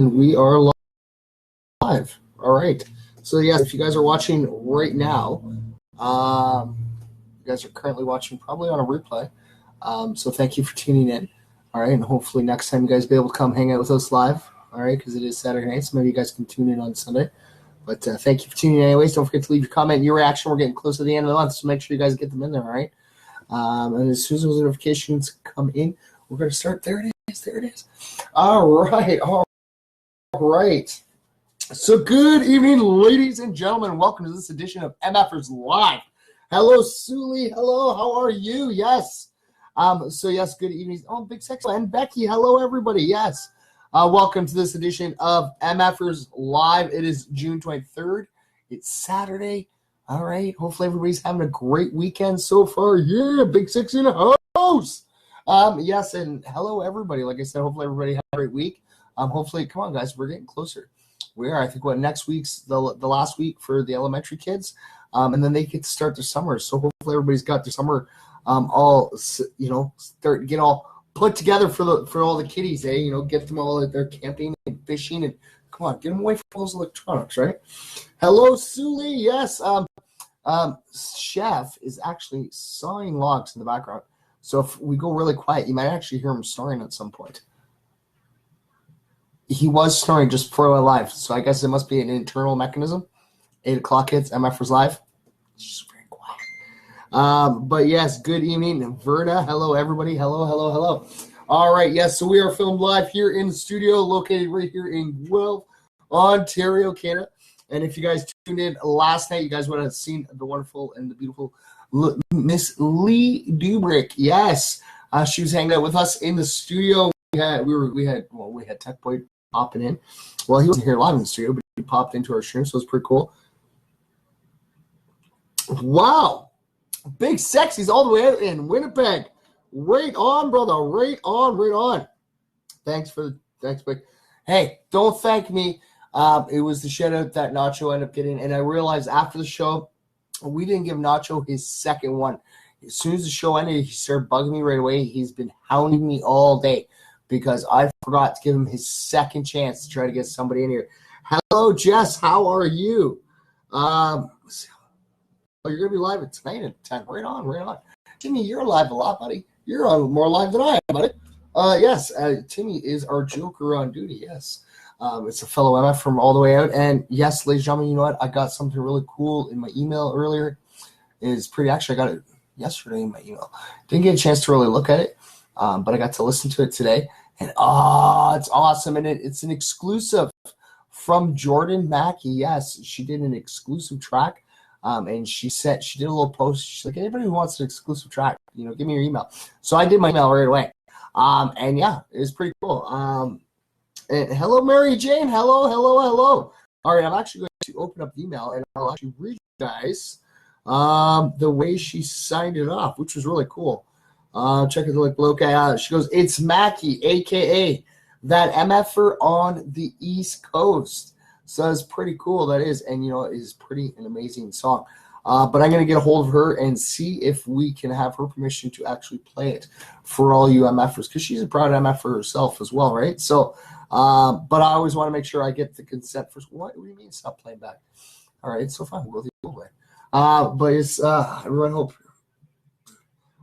We are live. All right. So yes, if you guys are watching right now, you guys are currently watching probably on a replay. So thank you for tuning in. All right, and hopefully next time you guys be able to come hang out with us live. All right, because it is Saturday night, so maybe you guys can tune in on Sunday. But thank you for tuning in anyways. Don't forget to leave your comment and your reaction. We're getting close to the end of the month, so make sure you guys get them in there. All right. And as soon as those notifications come in, we're going to start. There it is. There it is. All right. All right. So good evening, ladies and gentlemen. Welcome to this edition of MFers Live. Hello, Suli. Hello. How are you? Yes. So yes, good evening. Oh, Big Sex and Becky. Hello, everybody. Yes. Welcome to this edition of MFers Live. It is June 23rd. It's Saturday. All right. Hopefully everybody's having a great weekend so far. Yeah, Big Six in the house. Yes, and hello, everybody. Like I said, hopefully everybody had a great week. Hopefully, come on, guys, we're getting closer. We are. I think next week's the last week for the elementary kids, and then they get to start their summer. So hopefully everybody's got their summer all get all put together for all the kiddies. Get them all out there camping and fishing, and come on, get them away from those electronics, right? Hello, Suli. Yes. Chef is actually sawing logs in the background. So if we go really quiet, you might actually hear him snoring at some point. He was snoring just before I went live, so I guess it must be an internal mechanism. 8 o'clock hits, MFers Live. It's just very quiet. But yes, good evening, Verna. Hello, everybody. Hello, hello, hello. All right, yes, so we are filmed live here in the studio, located right here in Guelph, Ontario, Canada. And if you guys tuned in last night, you guys would have seen the wonderful and the beautiful Miss Lee Dubrick. Yes, she was hanging out with us in the studio. We had Tech Boy popping in. Well, he wasn't here live in the studio, but he popped into our stream, so it's pretty cool. Wow, Big Sexy's all the way out in Winnipeg. Right on, brother. Right on, right on. Thanks, Big. Hey, don't thank me. It was the shout out that Nacho ended up getting, and I realized after the show, we didn't give Nacho his second one. As soon as the show ended, he started bugging me right away. He's been hounding me all day because I forgot to give him his second chance to try to get somebody in here. Hello, Jess. How are you? You're going to be live tonight at 10. Right on, right on. Timmy, you're live a lot, buddy. You're on more live than I am, buddy. Yes, Timmy is our joker on duty, yes. It's a fellow MF from all the way out. And yes, ladies and gentlemen, you know what? I got something really cool in my email earlier. Actually, I got it yesterday in my email. Didn't get a chance to really look at it, but I got to listen to it today. And it's awesome. And it's an exclusive from Jordan Mackey. Yes, she did an exclusive track. And she did a little post. She's like, anybody who wants an exclusive track, give me your email. So I did my email right away. And yeah, it was pretty cool. And hello, Mary Jane. Hello, hello, hello. All right, I'm actually going to open up the email, and I'll actually read you guys the way she signed it off, which was really cool. Check it like below. Okay, she goes, it's Mackie, a.k.a. that MFer on the East Coast. So it's pretty cool, that is. And, it is pretty an amazing song. But I'm going to get a hold of her and see if we can have her permission to actually play it for all you MFers, because she's a proud MFer herself as well, right? So, but I always want to make sure I get the consent first. What do you mean stop playing back? All right, so fine. We'll go the other way. But it's, everyone hope.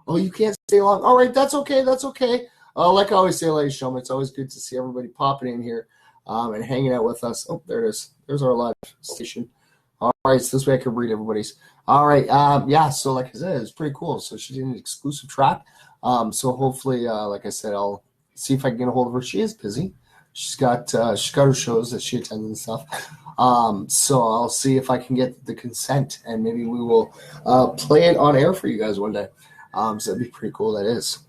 Oh, you can't stay long. All right, that's okay. That's okay. Like I always say, ladies and gentlemen, it's always good to see everybody popping in here and hanging out with us. Oh, there it is. There's our live station. All right, so this way I can read everybody's. All right, yeah, so like I said, it's pretty cool. So she did an exclusive track. So hopefully, like I said, I'll see if I can get a hold of her. She is busy. She's got her shows that she attends and stuff. So I'll see if I can get the consent, and maybe we will play it on air for you guys one day. So that'd be pretty cool, that is.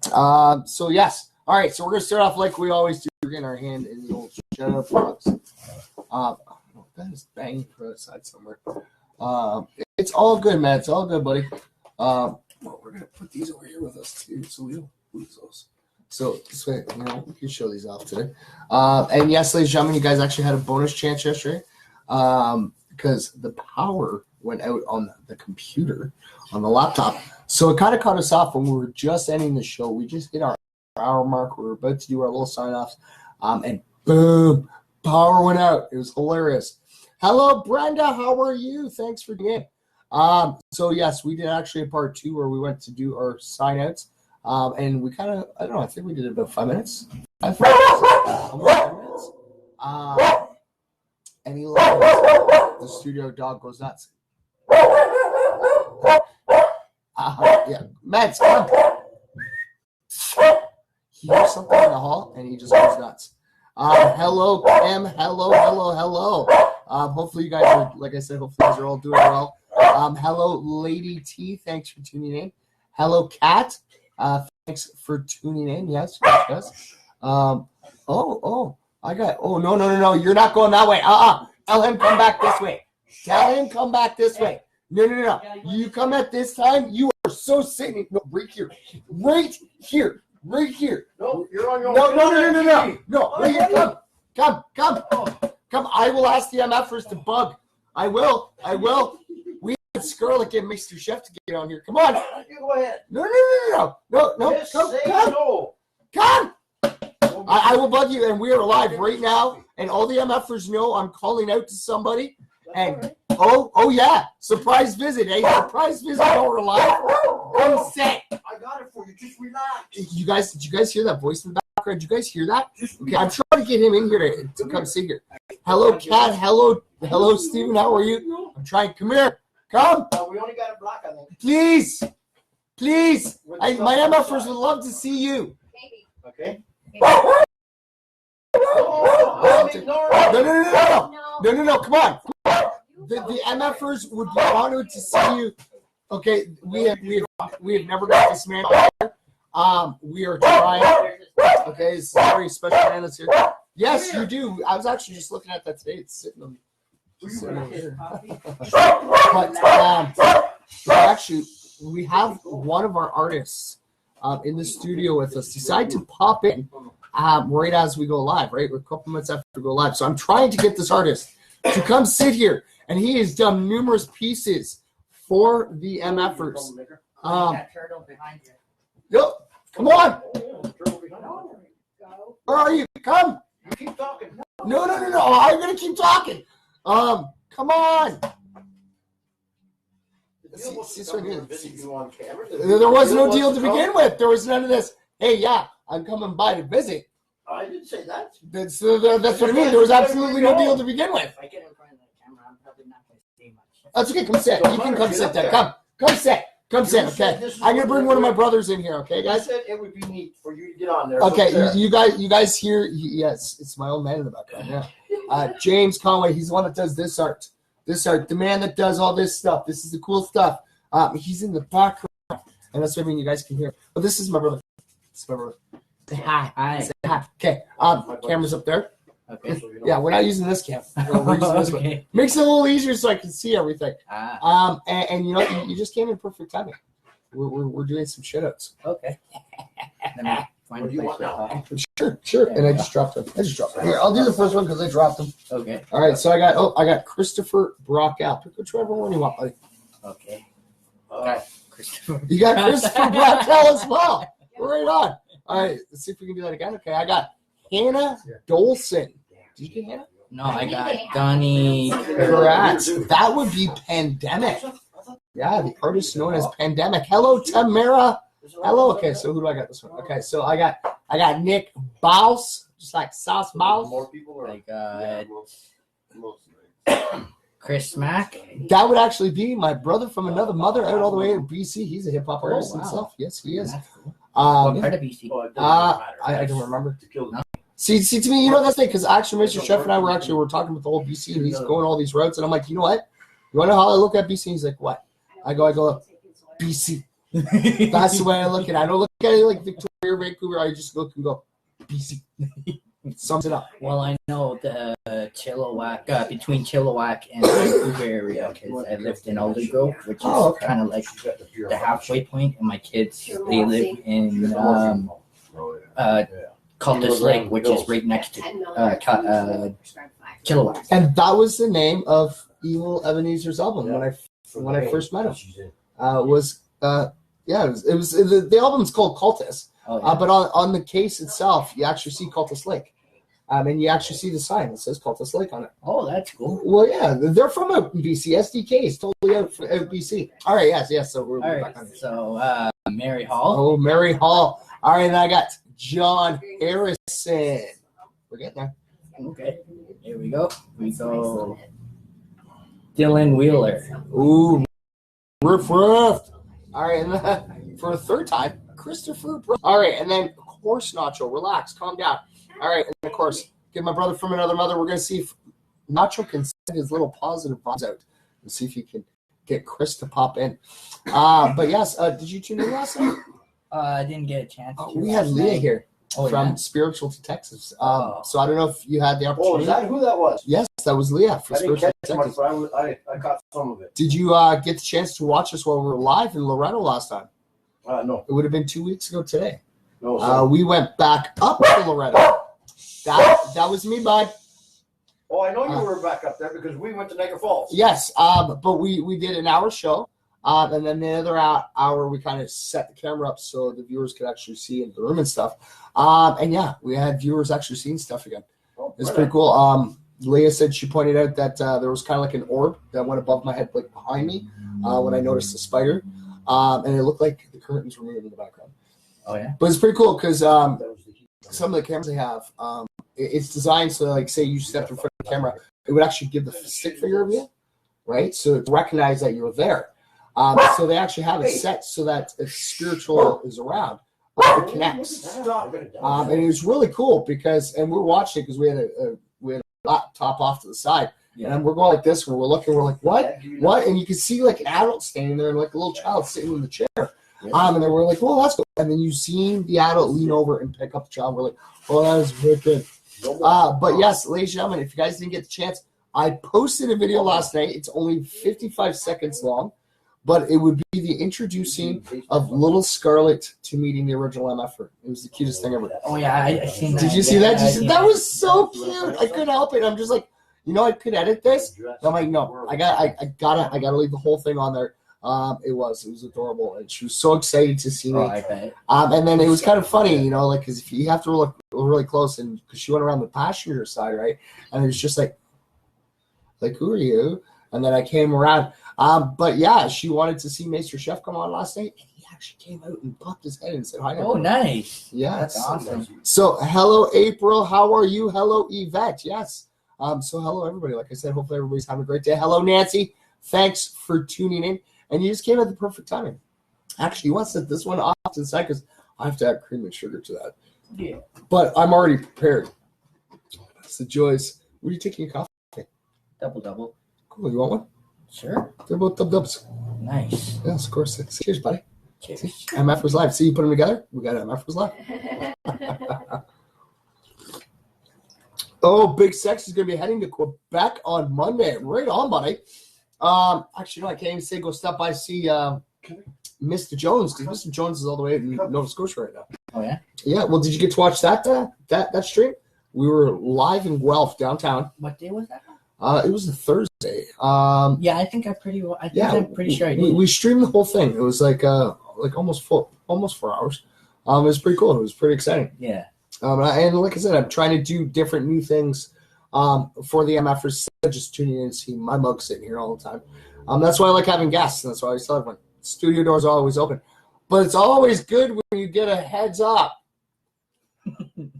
So yes. All right, so we're going to start off like we always do. We're getting our hand in the old shout-out box. That is banging for the side somewhere. It's all good, man. It's all good, buddy. Well, we're going to put these over here with us, too, so we don't lose those. So this way, we can show these off today. And yes, ladies and gentlemen, you guys actually had a bonus chance yesterday because the power went out on the computer, on the laptop. So it kind of caught us off when we were just ending the show. We just hit our hour mark. We were about to do our little sign-offs. And Boom. Power went out. It was hilarious. Hello, Brenda. How are you? Thanks for being in. So yes, we did actually a part 2 where we went to do our sign outs. And we kind of, I don't know, I think we did about 5 minutes. 5 minutes. And he loves it. The studio dog goes nuts. Yeah, Mads, come. He hears something in the hall and he just goes nuts. Hello, Kim. Hello. Hopefully you guys are, like I said, hopefully you guys are all doing well. Hello, Lady T. Thanks for tuning in. Hello, Kat. Thanks for tuning in. Yes. No. You're not going that way. Tell him come back this way. No. You come at this time. You are so sitting. No, right here. Right here. No, you're on your own. No, right here. Come. I will ask the MFers to bug. I will. We had Scarlet get Mr. Chef to get on here. Come on. You go ahead. No. Just say no. Come. I will bug you, and we are live right now, and all the MFers know I'm calling out to somebody. And oh yeah, surprise visit, Surprise visit over live. Come sit. I got it for you. Just relax. Did you guys hear that voice in the background? Did you guys hear that? Okay, I'm trying to get him in here to come sit here. Hello, Kat. Hello, Steven. How are you? I'm trying. Come here. Come. We only got a block, I think. Please. My MFers would love to see you. Okay. No. Come on. The MFers would be honored to see you. Okay, we have never got this man on here. We are trying. Okay, it's a very special man that's here. Yes, you do. I was actually just looking at that today. It's sitting over here. But actually, we have one of our artists in the studio with us decide to pop in right as we go live, right? We're a couple minutes after we go live. So I'm trying to get this artist to come sit here. And he has done numerous pieces for the MFers. Come on. Where are you? Come. You keep talking. No. I'm going to keep talking. Come on. There was no deal to begin with. There was none of this. Hey, yeah, I'm coming by to visit. I didn't say that. That's what I mean. There was absolutely no deal to begin with. If I get in front of the camera, I'm probably not going to say much. That's okay. Come sit. You can come sit there. Come sit. Okay. I'm gonna bring one of my brothers in here. Okay, guys. I said it would be neat for you to get on there. Okay, you guys hear? Yes, it's my old man in the background. Yeah. James Conway. He's the one that does this art. The man that does all this stuff. This is the cool stuff. He's in the background, and that's what I mean. You guys can hear. But this is my brother. Say hi. Say hi. Okay. Camera's up there. Okay. Yeah, we're not using this camera. We're using this one. Makes it a little easier so I can see everything. And you know, you just came in perfect timing. We're doing some shit outs. Okay. What do you want now? Sure. And I just dropped them. Here, I'll do the first one because I dropped them. Okay. All right. So I got Christopher Brockout. Pick whichever one you want, buddy. Okay. Christopher. You got Christopher Brockout as well. Right on. All right. Let's see if we can do that again. Okay. I got Hannah Dolson. Did you get Hannah? No, I got Donnie. Correct. That would be Pandemic. Yeah, the artist known as Pandemic. Hello, Tamara. Hello. Okay, so who do I got this one? Okay, so I got Nick Baus, just like Sauce Baus. I got Chris Mack. That would actually be my brother from another mother out all the way in BC. He's a hip hop artist himself. Yes, he is. What part of BC? I don't remember. See, to me, you know, that's the thing, because actually, Mr. Chef and I were talking with the whole BC, and he's going all these routes, and I'm like, you know what? You want to know how I look at BC? He's like, what? I go, BC. That's the way I look at it. I don't look at it like Victoria, Vancouver. I just look and go, BC. Sums it up. Well, I know the Chilliwack, between Chilliwack and Vancouver area, because I lived in Aldergrove, which is kind of like the halfway point, and my kids, they live in Klotz Lake, which is right next to Chilliwack. And that was the name of Evil Ebenezer's album when I first met him. The album's called Cultist, but on the case itself, you actually see Cultist Lake. And you actually see the sign that says Klotz Lake on it. Oh, that's cool. Well, yeah, they're from out in BC. SDK is totally out BC. All right, yes. So we're All back on right. it. So, Mary Hall. Oh, Mary Hall. All right, and I got John Harrison. We're getting there. Okay. Here we go. We go. Dylan Wheeler. Ooh, riff. All right, and then, for a third time, Christopher. All right, and then, of course, Nacho. Relax, calm down. All right, and of course, get my brother from another mother. We're going to see if Nacho can send his little positive vibes out and see if he can get Chris to pop in. But yes, did you tune in last night? I didn't get a chance. We had Leah here from Spiritual Detectives. So I don't know if you had the opportunity. Oh, is that who that was? Yes, that was Leah from I didn't Spiritual catch much, Detectives. but I caught some of it. Did you get the chance to watch us while we were live in Loretto last time? No. It would have been 2 weeks ago today. No. We went back up to Loretto. That was me, bud. Oh, I know you were back up there because we went to Niagara Falls. Yes, but we did an hour show, and then the other hour we kind of set the camera up so the viewers could actually see into the room and stuff. And yeah, we had viewers actually seeing stuff again. It's pretty cool. Leah said she pointed out that there was kind of like an orb that went above my head, like behind me, when I noticed the spider, and it looked like the curtains were moving in the background. Oh yeah, but it's pretty cool because some of the cameras they have, it's designed so, like, say you stepped in front of the camera, it would actually give the stick figure of you, right? So to recognize that you're there. So they actually have it set so that if spiritual is around, it connects. And it was really cool because, and we're watching it because we had a laptop off to the side, and we're going like this, and we're looking, we're like, what? And you can see like an adult standing there and like a little child sitting in the chair. And then we're like, well, that's cool. And then you see the adult lean over and pick up the child. We're like, oh, that is wicked. But yes, ladies and gentlemen, if you guys didn't get the chance, I posted a video last night. It's only 55 seconds long, but it would be the introducing of little Scarlett to meeting the original MFer. It was the cutest thing ever. Oh yeah, I seen that. Did you see that? That was so cute. I couldn't help it. I'm just like, I could edit this. I'm like, no, I gotta leave the whole thing on there. It was adorable, and she was so excited to see me. I bet. And then it was kind of funny, like, because if you have to look really close, and because she went around the passenger side, right, and it was just like, who are you? And then I came around. But yeah, she wanted to see Master Chef come on last night, and he actually came out and popped his head and said hi. Oh, nice. Yeah, that's awesome. So hello, April. How are you? Hello, Yvette. Yes. So hello, everybody. Like I said, hopefully everybody's having a great day. Hello, Nancy. Thanks for tuning in. And you just came at the perfect timing. Actually, you want to set this one off to the side because I have to add cream and sugar to that. Yeah. But I'm already prepared. So, Joyce, what are you taking your coffee? Double. Cool. You want one? Sure. They're both dubs. Nice. Yes, of course. Cheers, buddy. Cheers. See? MF was live. See, you put them together? We got MF was live. Oh, Big Sex is going to be heading to Quebec on Monday. Right on, buddy. Actually, no, I can't even say go stop by see Mr. Jones, because Mr. Jones is all the way in Nova Scotia right now. Oh yeah. Yeah. Well, did you get to watch that stream? We were live in Guelph downtown. What day was that? It was a Thursday. Yeah, I think I'm pretty sure I did. We streamed the whole thing. It was like almost 4 hours. It was pretty cool. It was pretty exciting. Yeah. And like I said, I'm trying to do different new things. For the MFers, just tuning in and seeing my mug sitting here all the time. That's why I like having guests, and that's why I tell everyone studio doors are always open. But it's always good when you get a heads up.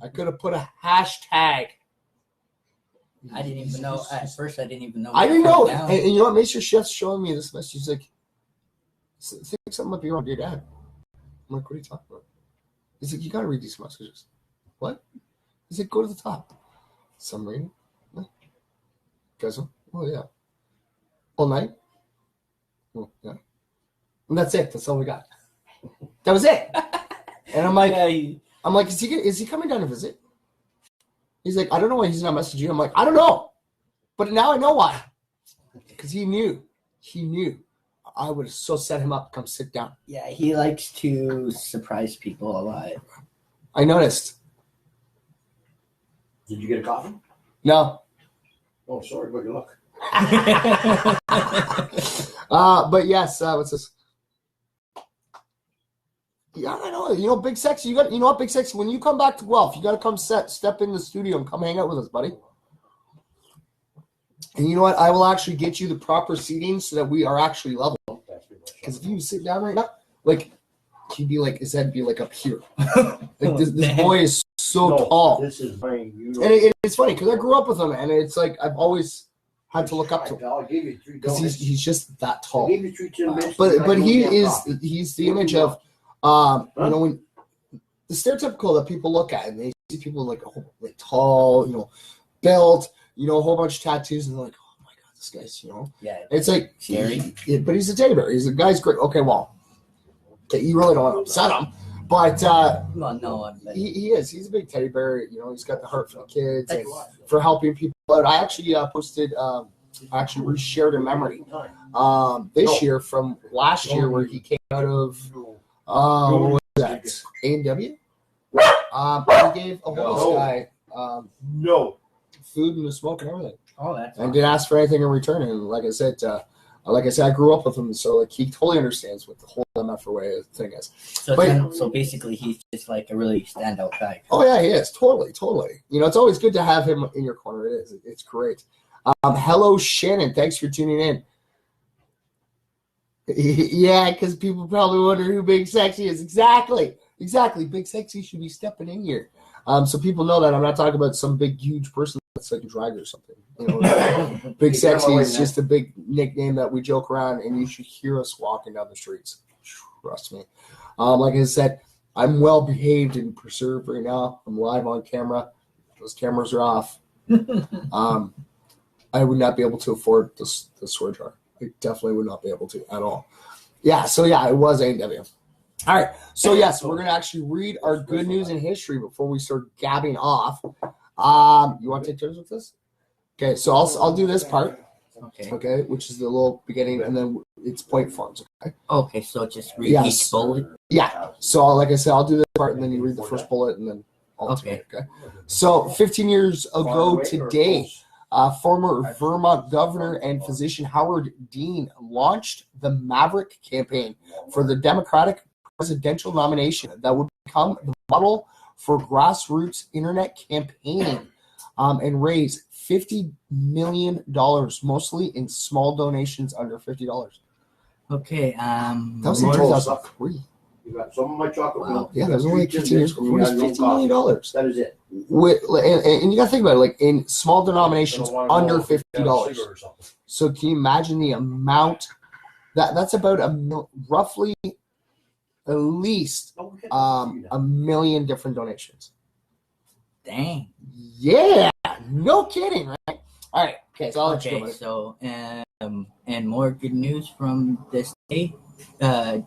I could have put a hashtag. I didn't even know. At first, I didn't even know. I didn't know. And you know what? Mr. Chef's showing me this message. He's like, I think something might be wrong with your dad. I'm like, what are you talking about? He's like, you got to read these messages. What? He's like, go to the top. Summary. Guys, oh yeah. All night? Oh, yeah. And that's it. That's all we got. That was it. And I'm like, is he coming down to visit? He's like, I don't know why he's not messaging you. I'm like, I don't know. But now I know why. Because he knew. I would have so set him up to come sit down. Yeah, he likes to surprise people a lot. I noticed. Did you get a coffee? No. Oh, sorry, but good luck. But yes, what's this? Yeah, I know. You know, Big Sexy. You know what, Big Sexy? When you come back to Guelph, you got to come step in the studio and come hang out with us, buddy. And you know what? I will actually get you the proper seating so that we are actually level. Because if you sit down right now, like, he'd be like, his head be like up here. Like this boy is so tall. This is funny. And it's funny because I grew up with him, and it's like I've always had to look up to him. I'll give you 3 Because he's just that tall. I'll give you 3 minutes. But he's the image of you know, when the stereotypical that people look at and they see people like tall, you know, built, you know, a whole bunch of tattoos, and they're like, oh my god, this guy's, you know, it's like scary. But he's a teddy bear. He's a guy's great. Okay, well, you really don't want to upset him, but he is. He's a big teddy bear. You know, he's got the heart for the kids and for helping people out. I actually posted. I actually reshared a memory this year from last year where he came out of. What was that? A&W? He gave a homeless guy food and a smoke and everything. Oh, that's and didn't ask for anything in return. And like I said, I grew up with him, so like he totally understands what the whole MFOA thing is. So basically, he's just like a really standout guy. Oh yeah, he is totally. You know, it's always good to have him in your corner. It is. It's great. Hello, Shannon. Thanks for tuning in. Yeah, because people probably wonder who Big Sexy is. Exactly. Big Sexy should be stepping in here. So people know that I'm not talking about some big, huge person that's like a drag or something. You know, Big Sexy is just a big nickname that we joke around, and you should hear us walking down the streets. Trust me. Like I said, I'm well behaved and preserved right now. I'm live on camera. Those cameras are off. I would not be able to afford the swear jar. I definitely would not be able to at all. Yeah, so yeah, it was A&W. All right, so yes, we're going to actually read our good news in history before we start gabbing off. You want to take turns with this? Okay, so I'll do this part. Okay, which is the little beginning, and then it's point forms. Okay, so just read each bullet. Yeah, so like I said, I'll do this part, and then you read the first bullet, and then okay. So 15 years ago today, former Vermont governor and physician Howard Dean launched the Maverick campaign for the Democratic presidential nomination that would become the model for grassroots internet campaigning and raise $50 million, mostly in small donations under $50. Okay. That was in 2003. You got some of my chocolate milk. Yeah, that was only 15 years ago. It was $50 million. That is it. And you got to think about it, like in small denominations under $50. So can you imagine the amount? That's about roughly at least a million different donations. Dang. Yeah, no kidding, right? All right. Okay. So and more good news from this day.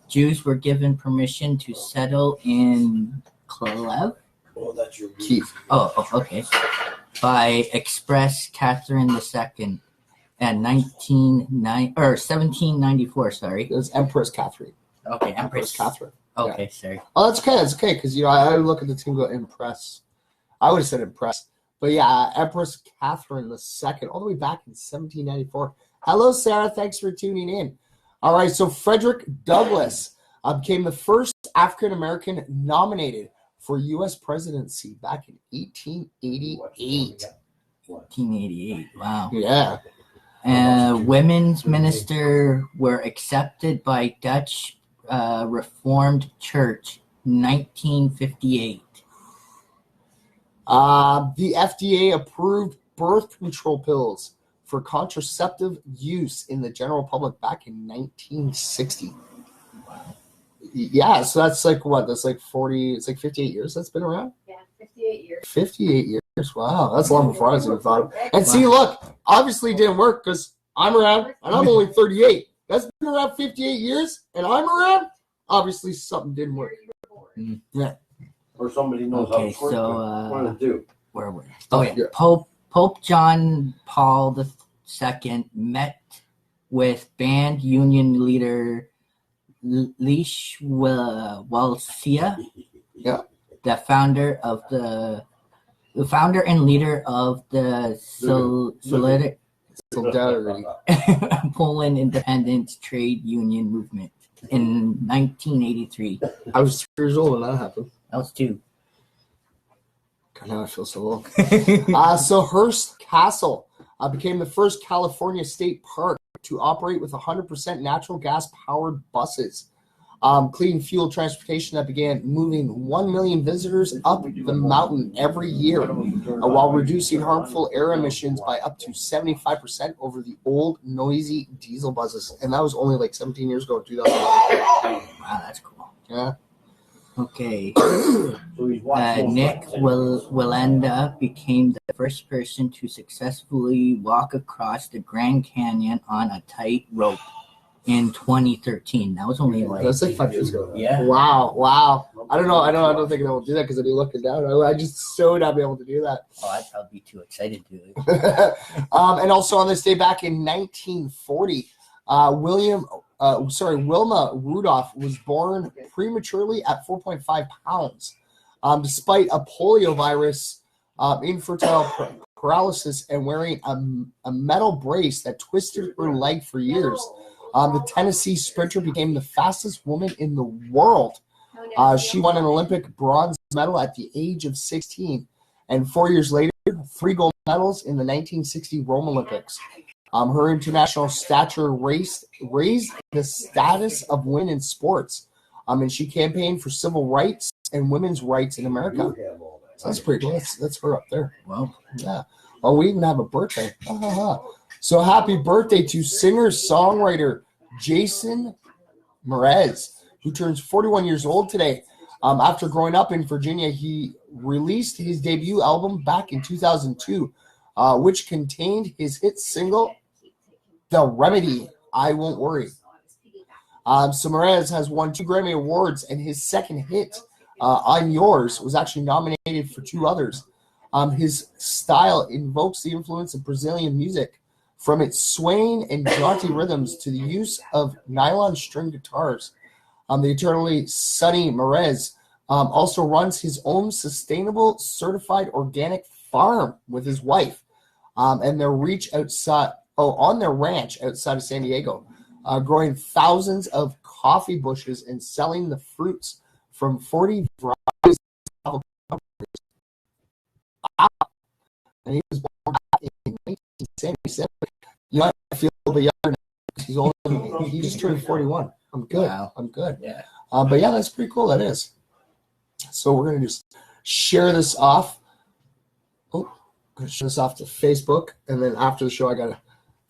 Jews were given permission to settle in Klotz. Oh, that's your Keith. Oh, okay. By Express Catherine II in 1794. Sorry, it was Empress Catherine. Okay, Empress Catherine. Okay, yeah. Sorry. Oh, that's okay. That's okay because I look at the team and go Impress. I would have said Impress, but yeah, Empress Catherine II, all the way back in 1794. Hello, Sarah. Thanks for tuning in. All right, so Frederick Douglass became the first African American nominated for U.S. presidency back in 1888. 1888. Wow. Yeah. Women's minister were accepted by Dutch Reformed Church 1958. The FDA approved birth control pills for contraceptive use in the general public back in 1960. Wow. Yeah, so that's like what? That's like 40, it's like 58 years that's been around? Yeah, 58 years. 58 years. Wow, that's long before I was even thought of. And see, look, obviously it didn't work because I'm around and I'm only 38. That's been around 58 years and I'm around. Obviously something didn't work. Yeah. Or somebody knows how to work. So, what to do. Where were we? Oh, yeah. Pope John Paul II met with band union leader Leash Walsia, the founder and leader of the Solidarity Poland Independence Trade Union Movement. in 1983. I was 3 years old when that happened. I was 2. God, now I feel so old. So Hearst Castle became the first California state park to operate with 100% natural gas-powered buses. Clean fuel transportation that began moving 1 million visitors up the mountain every year while reducing harmful air emissions by up to 75% over the old noisy diesel buses. And that was only like 17 years ago in 2011. Wow, that's cool. Yeah. Okay. Nick Willenda became the first person to successfully walk across the Grand Canyon on a tight rope in 2013. That was only That's like 5 years ago. Yeah. Wow. I don't know. I don't think I will do that because I'd be looking down. I just so not be able to do that. Oh, I'd be too excited to. And also on this day back in 1940, Wilma Rudolph was born prematurely at 4.5 pounds. Despite a polio virus, infertile paralysis, and wearing a metal brace that twisted her leg for years, the Tennessee sprinter became the fastest woman in the world. She won an Olympic bronze medal at the age of 16, and 4 years later, 3 gold medals in the 1960 Rome Olympics. Her international stature raised the status of women in sports, and she campaigned for civil rights and women's rights in America. So that's pretty cool. That's her up there. Wow. Yeah. Oh, we even have a birthday. So happy birthday to singer-songwriter Jason Mraz, who turns 41 years old today. After growing up in Virginia, he released his debut album back in 2002, which contained his hit single, The Remedy, I Won't Worry. So Mraz has won 2 Grammy Awards, and his second hit, On Yours, was actually nominated for 2 others. His style invokes the influence of Brazilian music, from its swaying and jaunty rhythms to the use of nylon string guitars. The eternally sunny Mraz also runs his own sustainable, certified organic farm with his wife, and their ranch outside of San Diego, growing thousands of coffee bushes and selling the fruits from 40 varieties of avocados. And he was born back in 1977. You know, I feel a bit younger now. He just turned 41. I'm good. Wow. I'm good. Yeah. But yeah, that's pretty cool. That is. So we're gonna just share this off. I'm gonna share this off to Facebook, and then after the show,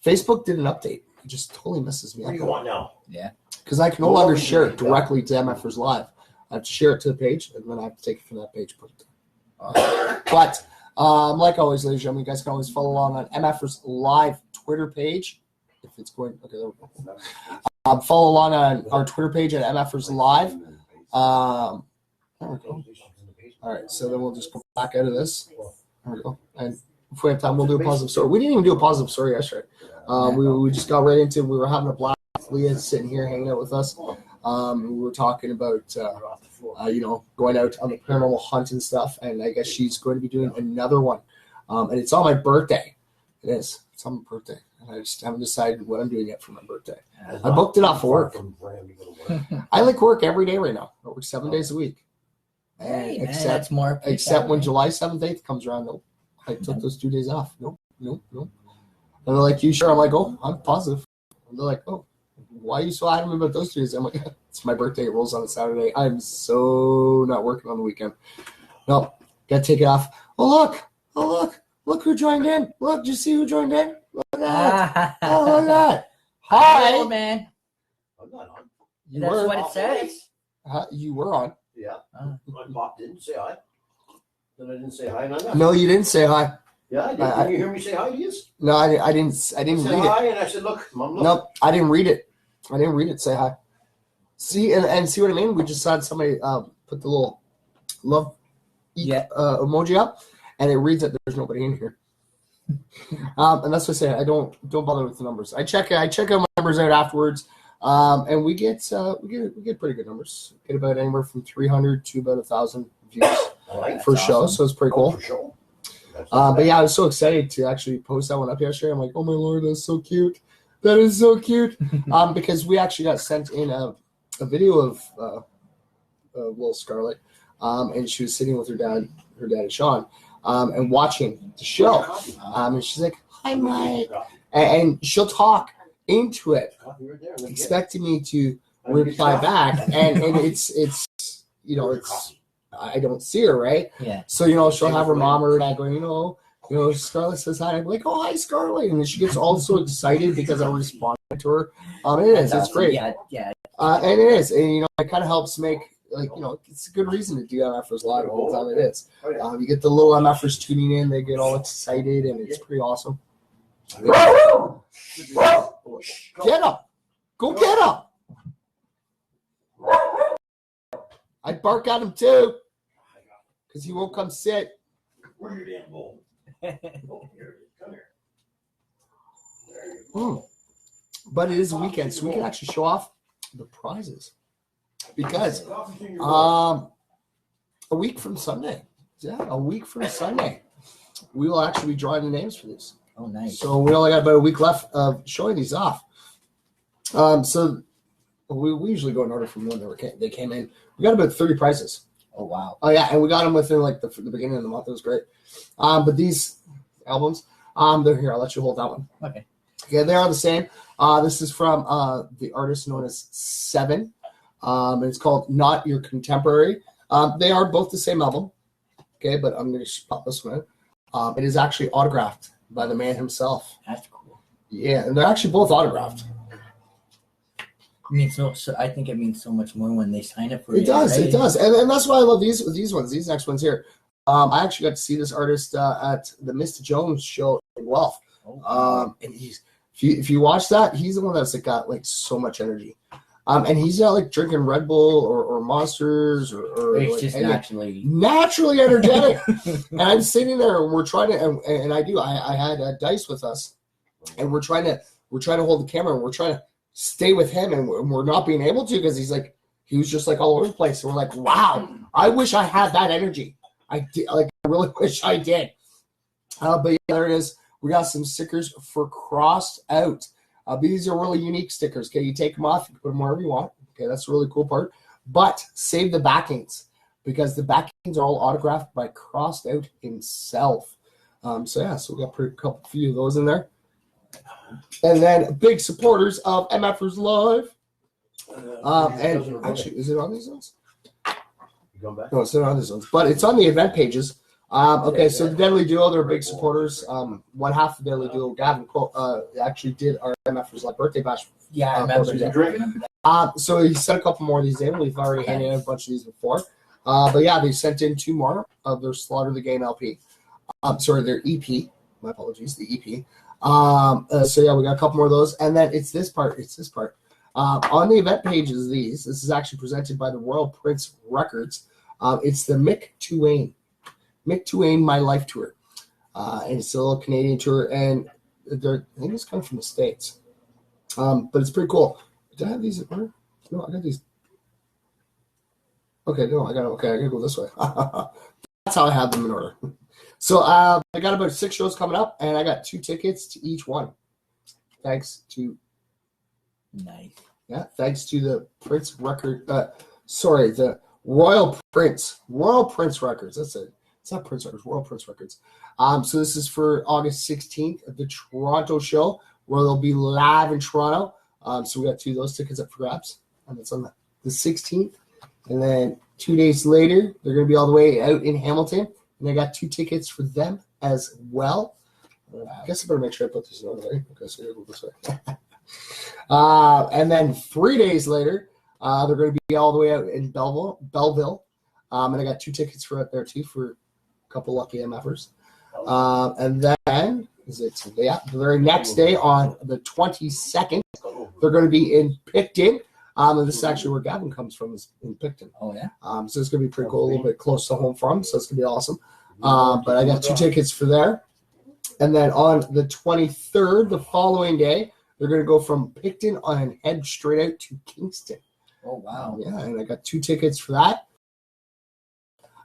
Facebook did an update. It just totally messes me up. What do you want now? Yeah. Because I can no longer share it directly to MFers Live. I have to share it to the page, and then I have to take it from that page. But like always, ladies and gentlemen, you guys can always follow along on MFers Live Twitter page. If it's going, okay, there we go. Follow along on our Twitter page at MFers Live. There we go. All right, so then we'll just come back out of this. There we go. And if we have time, we'll do a positive story. We didn't even do a positive story yesterday. We just got right into it. We were having a blast. Leah's sitting here hanging out with us. We were talking about, going out on the paranormal hunt and stuff. And I guess she's going to be doing another one. And it's on my birthday. It is. It's on my birthday. And I just haven't decided what I'm doing yet for my birthday. I booked it off work. I like work every day right now. I work 7 days a week. Hey, except when July 7th, 8th comes around. Nope. I took those 2 days off. Nope. And they're like, you sure? I'm like, oh, I'm positive. And they're like, oh, why are you so adamant about those 2 days? I'm like, it's my birthday. It rolls on a Saturday. I'm so not working on the weekend. No, got to take it off. Oh, look who joined in. Look, did you see who joined in? Look at that. Oh, look at that. Hi. Hello, man. I'm not on. That's what it says. You were on. Yeah. I popped in, say hi. Then I didn't say hi. No, you didn't say hi. Yeah, I did. Did you hear me say hi to you? No, I didn't read it. Hi, and I said, look, Mom, look. Nope, I didn't read it. Say hi. See, and see what I mean? We just had somebody put the little love emoji up, and it reads that there's nobody in here. And that's what I say. I don't bother with the numbers. I check our numbers out afterwards, and we get pretty good numbers. We get about anywhere from 300 to about 1,000 views for show, so it's pretty cool. For sure. But yeah, I was so excited to actually post that one up yesterday. I'm like, oh my Lord, that's so cute. That is so cute. Because we actually got sent in a video of little Scarlett, and she was sitting with her dad and Sean, and watching the show. And she's like, "Hi, Mike," and she'll talk into it, expecting me to reply back, and it's I don't see her, right? Yeah. So she'll have her mom or her dad going, Scarlett says hi. I'm like, "Oh, hi, Scarlett," and then she gets all so excited because I responded to her. It's great. Yeah. And it is, and it kind of helps make it's a good reason to do MFers live all the time. It is. You get the little MFers tuning in, they get all excited, and it's pretty awesome. Get up! Go get up! I'd bark at him too, because he won't come sit. Where's your damn bowl? Come here. But it is a weekend, so we can actually show off the prizes. Because a week from Sunday, we will actually be drawing the names for these. Oh, nice. So we only got about a week left of showing these off. So we usually go in order from when they came in. We got about 30 prizes. Oh, wow. Oh, yeah, and we got them within the beginning of the month. It was great. But these albums, they're here. I'll let you hold that one. Okay. Okay, they are the same. This is from the artist known as Seven. And it's called Not Your Contemporary. They are both the same album. Okay, but I'm going to pop this one in. It is actually autographed by the man himself. That's cool. Yeah, and they're actually both autographed. I think it means so much more when they sign it for you. It does. And that's why I love these ones, these next ones here. I actually got to see this artist at the Mr. Jones show in Guelph. And if you watch that, he's the one that's got so much energy. And he's not drinking Red Bull or Monsters or it's just naturally energetic. And I'm sitting there, and we're trying to, and I had Dice with us, and we're trying to hold the camera, and we're trying to stay with him, and we're not being able to because he was just all over the place. And we're like, wow, I wish I had that energy. I really wish I did. But yeah, there it is. We got some stickers for Crossed Out. These are really unique stickers. Okay, you take them off, you can put them wherever you want. Okay, that's the really cool part. But save the backings because the backings are all autographed by Crossed Out himself. So we got a few of those in there. And then big supporters of MFers Live. And actually, is it on these ones? No, it's not on these ones, but it's on the event pages. Okay, so the Deadly Duo, they're big supporters. One half of the Deadly Duo, Gavin, actually did our MFers Live birthday bash. Yeah, I remember that. So he sent a couple more of these in. We've already handed in a bunch of these before. But yeah, they sent in 2 more of their Slaughter the Game LP. Their EP. My apologies, the EP. So yeah, we got a couple more of those. And then it's this part. On the event pages, this is actually presented by the Royal Prince Records. It's the Mick Twain My Life Tour. And it's a little Canadian tour, and I think it's coming from the States. But it's pretty cool. Did I have these in order? No, I got these. Okay, no, I gotta go this way. That's how I have them in order. So I got about 6 shows coming up, and I got 2 tickets to each one. Thanks to the Prince Record. The Royal Prince Records. That's it. It's not Prince Records. Royal Prince Records. So this is for August 16th at the Toronto show, where they'll be live in Toronto. So we got 2 of those tickets up for grabs, and it's on the 16th. And then 2 days later, they're going to be all the way out in Hamilton. And I got 2 tickets for them as well. I guess I better make sure I put this in order there. Okay, so go this way. And then 3 days later, they're going to be all the way out in Belleville. And I got 2 tickets for out there too for a couple lucky MFers. And then the very next day on the 22nd, they're going to be in Picton. And this is actually where Gavin comes from, is in Picton. Oh, yeah. So it's going to be pretty cool, a little bit close to home for him. So it's going to be awesome. But I got 2 tickets for there. And then on the 23rd, the following day, they're going to go from Picton and head straight out to Kingston. Oh, wow. Yeah, and I got 2 tickets for that.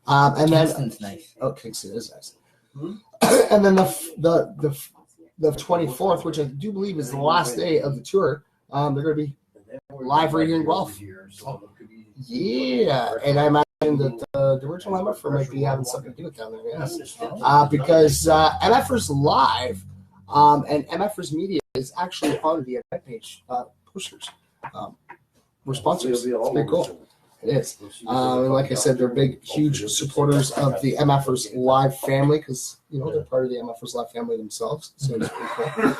And Kingston's nice. Oh, Kingston is nice. And then the 24th, which I do believe is the last day of the tour, they're going to be live right here in Guelph. Yeah, and I imagine that the original MFR might be having something to do with down there, yes. Because MFR's live, and mfersmedia is actually on the event page posters. We're sponsors. It's pretty cool. It is. And like I said, they're big, huge supporters of the MFR's Live family because, they're part of the MFR's Live family themselves. So it's pretty cool.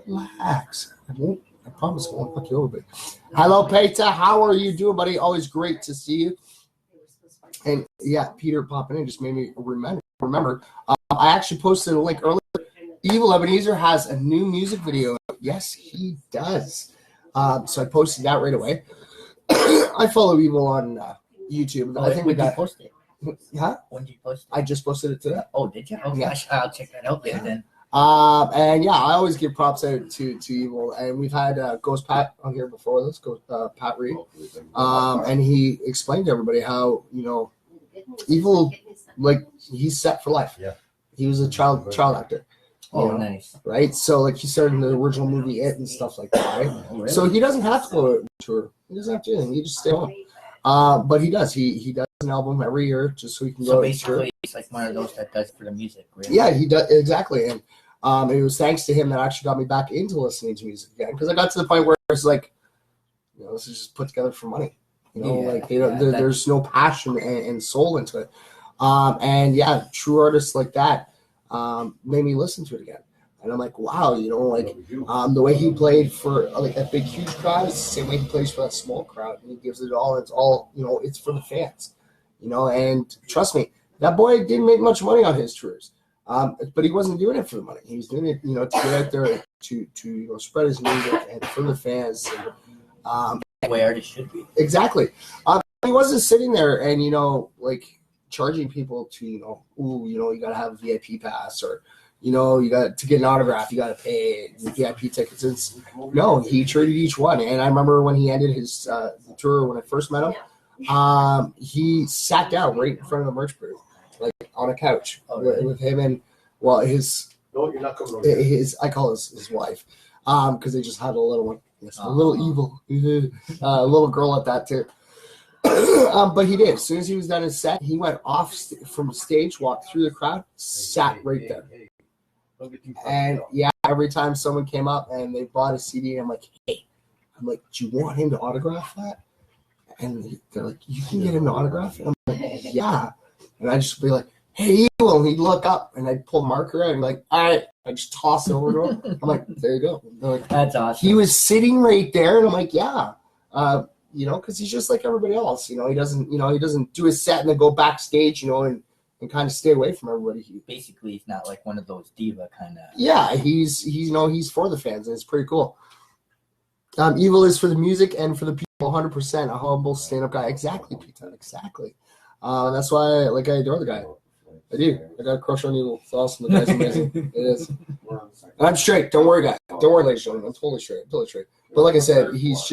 Relax. I promise I won't fuck you over, but hello, Peter. How are you doing, buddy? Always great to see you. And yeah, Peter popping in just made me remember. I actually posted a link earlier. Evil Ebenezer has a new music video. Yes, he does. So I posted that right away. I follow Evil on YouTube. I think we got post it. Huh? When did you post it? I just posted it today. Oh, did you? Oh, yeah. I'll check that out later then. And yeah, I always give props out to Evil, and we've had Ghost Pat on here before this, Pat Reed, and he explained to everybody how Evil, like, he's set for life. Yeah, he was a child actor. Nice. Right, so like he started in the original movie It and stuff like that. Right, really? So he doesn't have to go to tour. He doesn't have to do anything. He just stay home. But he does. He does an album every year just so he can go. So basically, it's like one of those that does for the music. Really. Yeah, he does exactly, and it was thanks to him that actually got me back into listening to music again because I got to the point where it's like, this is just put together for money. There's no passion and soul into it. And yeah, true artists like that made me listen to it again. And I'm like, wow, the way he played for like that big, huge crowd is the same way he plays for that small crowd. And he gives it all. It's all, it's for the fans, and trust me, that boy didn't make much money on his tours. But he wasn't doing it for the money. He was doing it, to get out there to spread his music and for the fans. And, the way artists should be. Exactly. He wasn't sitting there and, like charging people to, you got to have a VIP pass or, you got to get an autograph, you got to pay VIP tickets. No, he treated each one. And I remember when he ended his tour, when I first met him, he sat down right in front of the merch booth, like on a couch with him and, his, I call his wife, because they just had a little one. Yes, a little evil, a little girl at that too. But he did. As soon as he was done his set, he went off from stage, walked through the crowd, sat right there. And yeah, every time someone came up and they bought a CD, I'm like, do you want him to autograph that? And they're like, you can get him to autograph it? I'm like, yeah. And I just be like, hey, Evil. And he'd look up and I'd pull marker out and be like, all right. I just toss it over to him. I'm like, there you go. Like, that's awesome. He was sitting right there, and I'm like, yeah, because he's just like everybody else. He doesn't do his set and then go backstage, and kind of stay away from everybody. Basically, he's not like one of those diva kind of. Yeah, he's for the fans, and it's pretty cool. Evil is for the music and for the people, 100%. A humble stand-up guy. Exactly, Peter. Exactly. That's why I adore the guy. I do. I got a crush on Evil. It's awesome. The guy's amazing. It is. And I'm straight. Don't worry, guys. Don't worry, ladies and gentlemen. I'm totally straight. Totally straight. But like I said, he's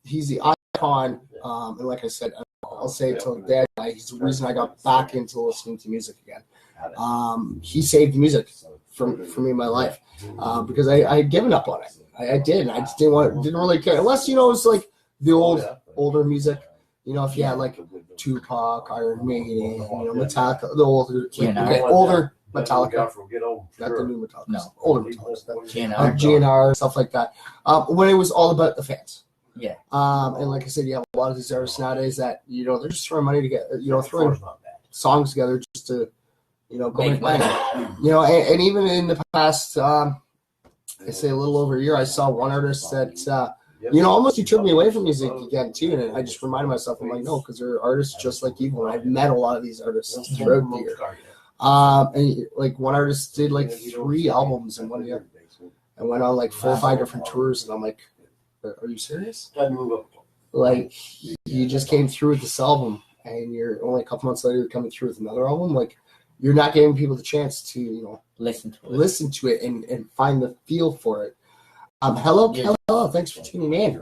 the icon. And like I said, I'll say it till the day I die. He's the reason I got back into listening to music again. He saved music for me in my life because I had given up on it. I did. I just didn't really care. Unless, it's like the older music. If you had like Tupac, Iron Maiden, Metallica, the older Metallica, not the new Metallica, no, older Metallica, GNR, stuff like that. When it was all about the fans. Yeah. And like I said, you have a lot of these artists nowadays that they're just throwing money together, throwing songs together just to, go make money. And even in the past, I say a little over a year, I saw one artist that. Almost he took me away from music again too, and I just reminded myself, I'm like, no, because they're artists just like Evil, and I've met a lot of these artists throughout the year. And like one artist did like 3 albums in 1 year, and went on like 4 or 5 different tours, and I'm like, are you serious? Like, you just came through with this album, and you're only a couple months later you're coming through with another album. Like, you're not giving people the chance to listen to it and find the feel for it. Hello, Kelly. Hello, thanks for tuning in.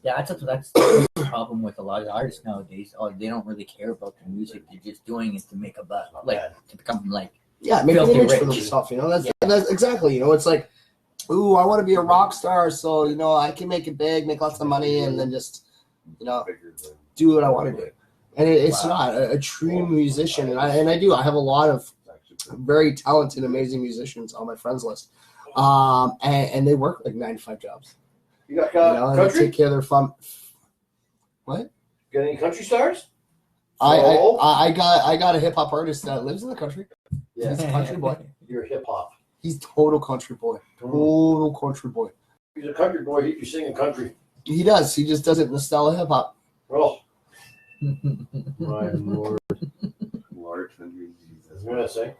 Yeah, that's the problem with a lot of artists nowadays. They don't really care about the music; they're just doing it to make a buck, to become make an image for themselves. That's exactly. It's like ooh, I want to be a rock star, so I can make it big, make lots of money, and then just do what I want to do. And it's not a true musician, and I do. I have a lot of very talented, amazing musicians on my friends list, and they work like 9 to 5 jobs. You got and country? they take care of their fun. What? Got any country stars? I got a hip hop artist that lives in the country. Yeah. He's a country boy. You're hip hop. He's total country boy. Total country boy. He's a country boy. He's singing country. He does. He just does it in the style of hip hop. Oh. My Lord. Lord, Jesus. What did I say?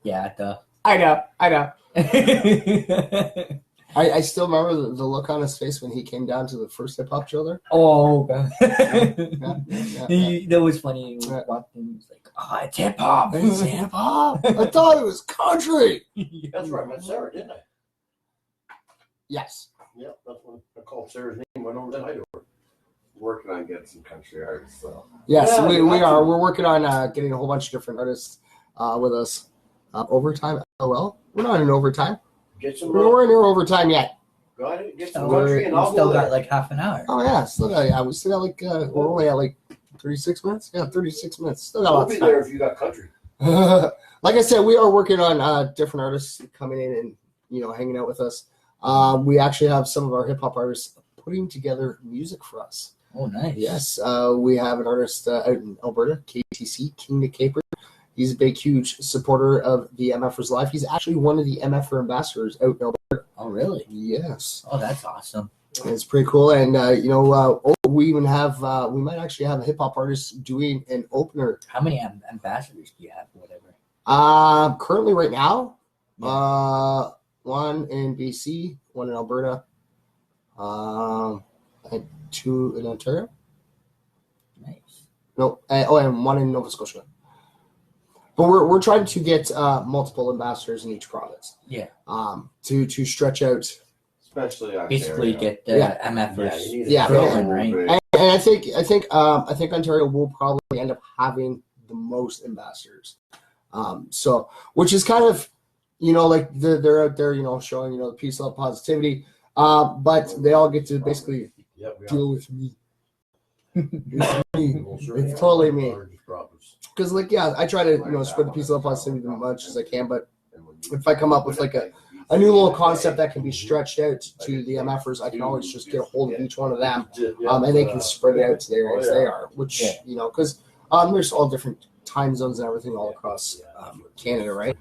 Yeah, duh. I know. I still remember the look on his face when he came down to the first hip hop show there. Oh, God. Yeah. That was funny. He walked in, he was like, "Oh, it's hip hop." It's hip hop. I thought it was country. That's where I met Sarah, didn't I? Yes. Yeah, that's when I called Sarah's name. Went over to Hideover. Working on getting some country artists, so. Yes, Yeah, we are. We're working on getting a whole bunch of different artists with us. Overtime, LOL. We're not in overtime. Get some. We're in overtime yet. Got it. Get some So country, and I'll still go got there. like half an hour. Oh yeah, we still got like we're only at like 36 minutes. Yeah, 36 minutes. Still got I'll lots be of time. there if you got country. Like I said, we are working on different artists coming in and hanging out with us. We actually have some of our hip hop artists putting together music for us. Oh, nice. Yes, we have an artist out in Alberta, KTC, King the Caper. He's a big, huge supporter of the MFers Live. He's actually one of the MFer ambassadors out in Alberta. Oh, really? Yes. Oh, that's awesome. It's pretty cool. And, we even have, we might actually have a hip hop artist doing an opener. How many ambassadors do you have or whatever? Currently right now, one in BC, one in Alberta, and 2 in Ontario. Nice. No, and one in Nova Scotia. But we're trying to get multiple ambassadors in each province. Yeah. To stretch out. Especially Ontario. Basically, get the MFers rolling, right? And I think Ontario will probably end up having the most ambassadors. So which is kind of like they're out there showing the peace, love, positivity. But they all get to basically deal with me. It's totally me. Because I try to spread the peace, love, positivity as much as I can. But if I come up with like a new little concept that can be stretched out to the MFers, I can always just get a hold of each one of them, and they can spread it out to the areas they are. Which because there's all different time zones and everything all across Canada, right?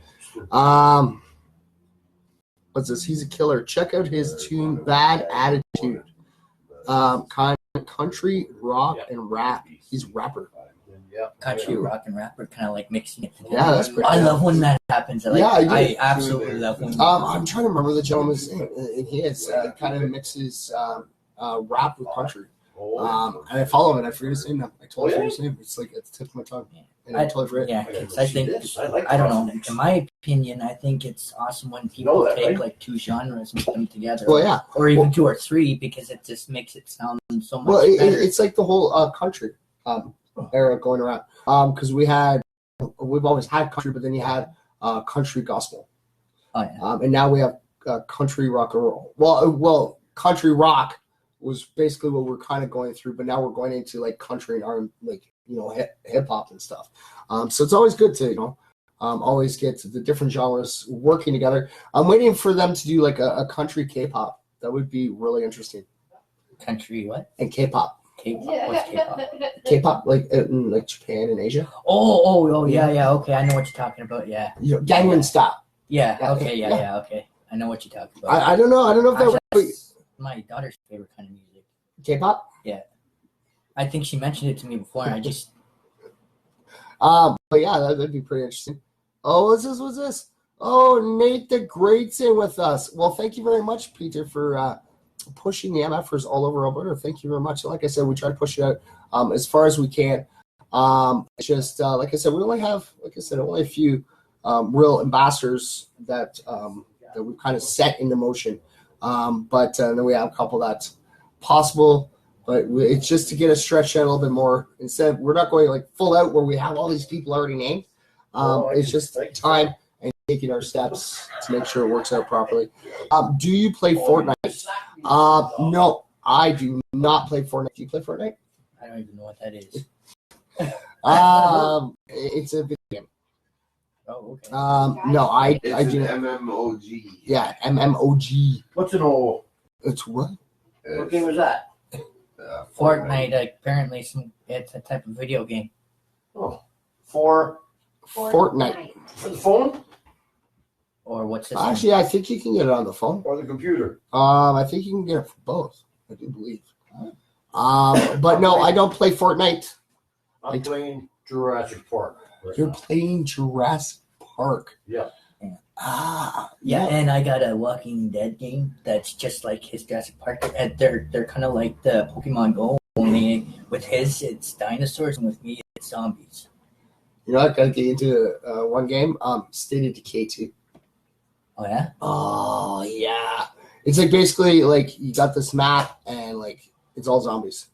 What's this? He's a killer. Check out his tune, Bad Attitude. Country, rock, and rap. He's a rapper. Country, rock, and rap are kind of like mixing it together. Yeah, that's pretty I cool. love when that happens. I absolutely love when. I'm trying to remember the gentleman's name. And he is kind of mixes rap with country. And I follow him, and I forget his name now. I totally forget his name. It's like at the tip of my tongue. And I totally forget. Yeah, because I think, I don't know, in my opinion, I think it's awesome when people take like 2 genres and put them together. Well, yeah. Or even 2 or 3, because it just makes it sound so much better. It's like the whole country era going around. Because we've always had country, but then you had country gospel. Oh, yeah. And now we have country rock and roll. Well, country rock was basically what we're kind of going through, but now we're going into like country and R&B, hip hop and stuff. So it's always good to always get the different genres working together. I'm waiting for them to do like a country K-pop. That would be really interesting. Country what? And K-pop. K-pop. What's K-pop? K-pop, like in like Japan and Asia. Oh, yeah. Okay, I know what you're talking about. Yeah. Gangnam Style. Yeah. Okay. Yeah. Okay. I know what you're talking about. I don't know. Actually, if that's my daughter's favorite kind of music. K-pop. Yeah. I think she mentioned it to me before. And I just. But yeah, that'd be pretty interesting. Oh, what's this? Oh, Nate the Great's in with us. Well, thank you very much, Peter, for pushing the MFers all over Alberta. Thank you very much. Like I said, we try to push it out as far as we can. It's just like I said, we only have only a few real ambassadors that we've kind of set into motion. But then we have a couple that's possible. But it's just to get us stretched out a little bit more. Instead, we're not going like full out where we have all these people already named. It's just time and taking our steps to make sure it works out properly. Do you play Fortnite? No, I do not play Fortnite. Do you play Fortnite? I don't even know what that is. It's a video game. Oh, okay. No, I It's do an not. MMOG. Yeah, MMOG. What's an O? It's what? What game is that? Fortnite, apparently, it's a type of video game. Oh, for Fortnite. the phone Or what's this? Actually, I think you can get it on the phone. or the computer? I think you can get it for both. I do believe. But no, I don't play Fortnite. I'm playing Jurassic Park. Right You're now. playing Jurassic Park. Yeah. Yeah, and I got a Walking Dead game that's just like his Jurassic Park. And they're kind of like the Pokemon Go, only with his it's dinosaurs and with me it's zombies. You know, I gotta get into one game. State of Decay 2. Oh yeah. Oh yeah. It's like basically like you got this map and like it's all zombies,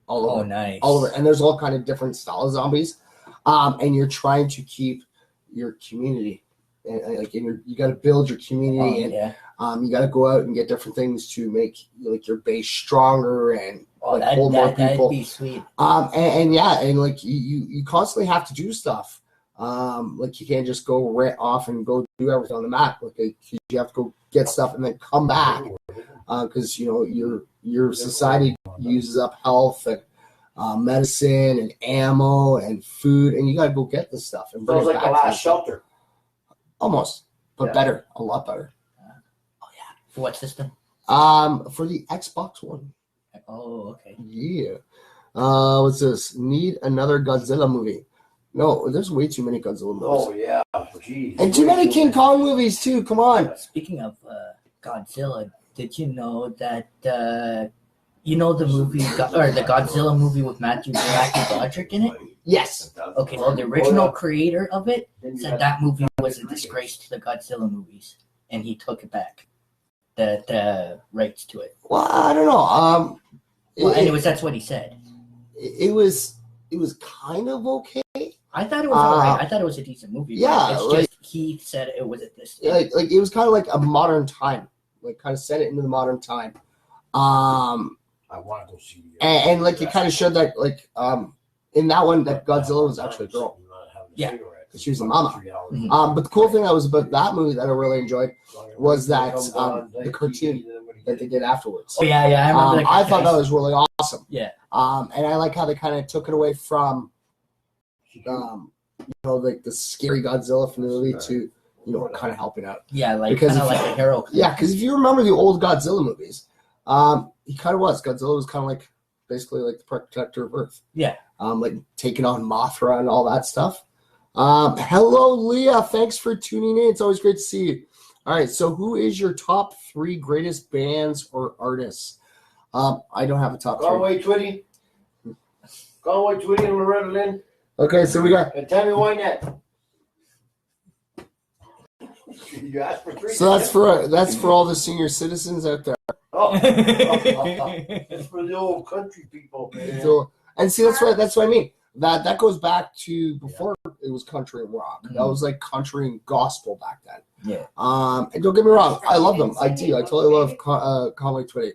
all over. Oh nice. All over, and there's all kind of different style of zombies, and you're trying to keep your community, and like you got to build your community, and yeah. you got to go out and get different things to make like your base stronger and like, hold more people. That'd be sweet. And yeah, and like you constantly have to do stuff. Like you can't just go right off and go do everything on the map. Like you have to go get stuff and then come back, because you know your society uses up health and medicine and ammo and food, and you got to go get this stuff and bring Sounds it like back. the last shelter. Almost, but Yeah. better, a lot better. For what system? For the Xbox One. Oh, okay. Yeah. What's this? Need another Godzilla movie? No, there's way too many Godzilla movies. Oh yeah, jeez. And too many King Kong movies too. Come on. Speaking of Godzilla, did you know that you know the movie or the Godzilla movie with Matthew Broderick in it? Yes. Okay, well the original creator of it said that movie was a disgrace to the Godzilla movies, and he took it back, the rights to it. Well, I don't know. Well, anyways, that's what he said. It was kind of okay. I thought it was alright. I thought it was a decent movie. Yeah, it's like- just he said it was a this. Like it was kind of like a modern time. Like kind of set it into the modern time. I want to go see. And like it kind of showed that like in that one that Godzilla was actually a girl. Yeah. She was a mama. Mhm. But the cool thing that was about that movie that I really enjoyed was that the cartoon that they did afterwards. Oh yeah, I remember. I thought that was really awesome. Yeah. And I like how they kind of took it away from, like the scary Godzilla from the movie to, kind of helping out. Yeah, like Because kind of if- like a hero. Yeah, because if you remember the old Godzilla movies, he kind of was. Godzilla was kind of like basically like the protector of Earth. Yeah. Like taking on Mothra and all that stuff. Hello, Leah. Thanks for tuning in. It's always great to see you. All right, so who is your top 3 greatest bands or artists? I don't have a top 3. Galway Twitty. Galway Twitty and Loretta Lynn. Okay, so we got. And Tammy Wynette. You asked for 3. So that's for all the senior citizens out there. Oh. It's for the old country people, man. So, and see, that's what I mean. That goes back to before it was country and rock. That was like country and gospel back then. Yeah. And don't get me wrong, I love them. I do. I totally love Conway Twitty.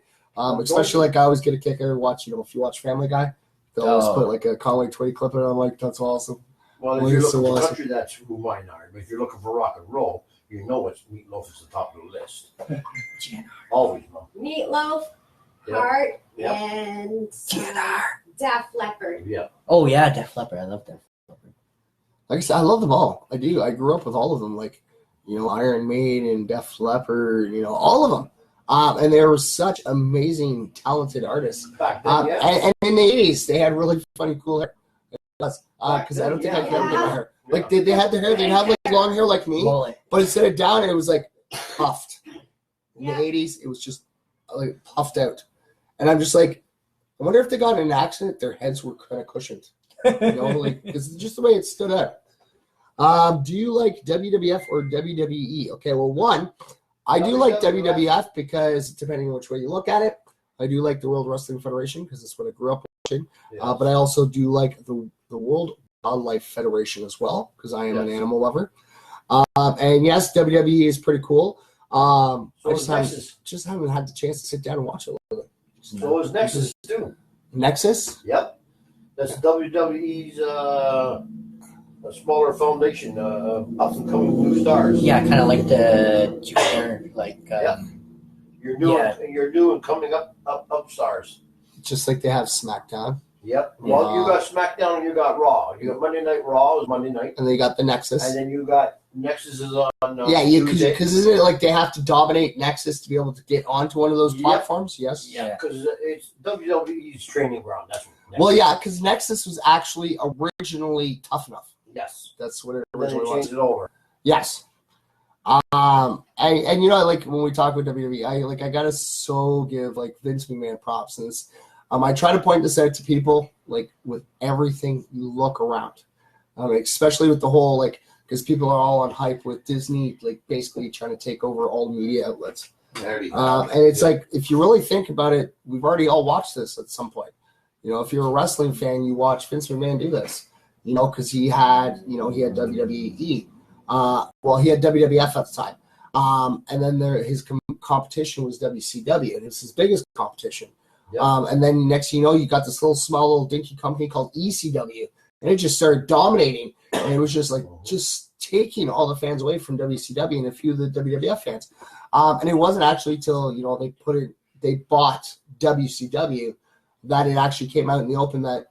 Especially like I always get a kick out of watch. If you watch Family Guy, they'll always put like a Conway Twitty clip in it. I'm like, that's awesome. Well, if Well, you're it's looking so for awesome. country, that's who mine are. But if you're looking for rock and roll, you know it's Meatloaf is the top of the list. Always, no. Meatloaf, Yeah. Heart, Yeah. and Def Leppard. Yeah. Oh yeah, Def Leppard. I love Def Leppard. Like I said, I love them all. I do. I grew up with all of them. Like, Iron Maiden, Def Leppard, all of them. And they were such amazing, talented artists. Back then, yeah. And in the 80s, they had really funny, cool hair. Because I don't think I could ever get my hair. Like, they had their hair, they'd have like long hair like me, Mullet. but instead of down, it was like puffed. In Yeah. the 80s, it was just like puffed out. And I'm just like, I wonder if they got in an accident, their heads were kind of cushioned. Like, it's just the way it stood out. Do you like WWF or WWE? Okay, well, one, I do like WWF because depending on which way you look at it, I do like the World Wrestling Federation because that's what I grew up watching. But I also do like the World Wildlife Federation as well because I am an animal lover. And yes, WWE is pretty cool. So I is Nexus. just haven't had the chance to sit down and watch it a little bit. So is Nexus too. Nexus? Yep. That's WWE's a smaller foundation, up and coming new stars. Yeah, kind of like the junior, like You're new, Yeah. you're new and coming up stars. Just like they have SmackDown. Yep. Well, you got SmackDown and you got Raw. You got Monday Night Raw is Monday night, And they got the Nexus. and then you got Nexus is on. Yeah, Tuesday. because isn't it like they have to dominate Nexus to be able to get onto one of those Yep. platforms? Yes. Yeah, because it's WWE's training ground. That's what Nexus Well, is. yeah, because Nexus was actually originally Tough Enough. Yes. That's what it And then originally they was. changed it over. Yes. And you know, like when we talk about WWE, I gotta give like Vince McMahon props. And this, I try to point this out to people like with everything you look around, especially with the whole like because people are all on hype with Disney, like basically trying to take over all media outlets. And it's like if you really think about it, we've already all watched this at some point. You know, if you're a wrestling fan, you watch Vince McMahon do this. You know, because he had WWE. Well, he had WWF at the time. And then his competition was WCW, and it was his biggest competition. Yep. And then next thing you know, you got this small little dinky company called ECW, and it just started dominating, and it was just taking all the fans away from WCW and a few of the WWF fans. And it wasn't actually till they bought WCW that it actually came out in the open that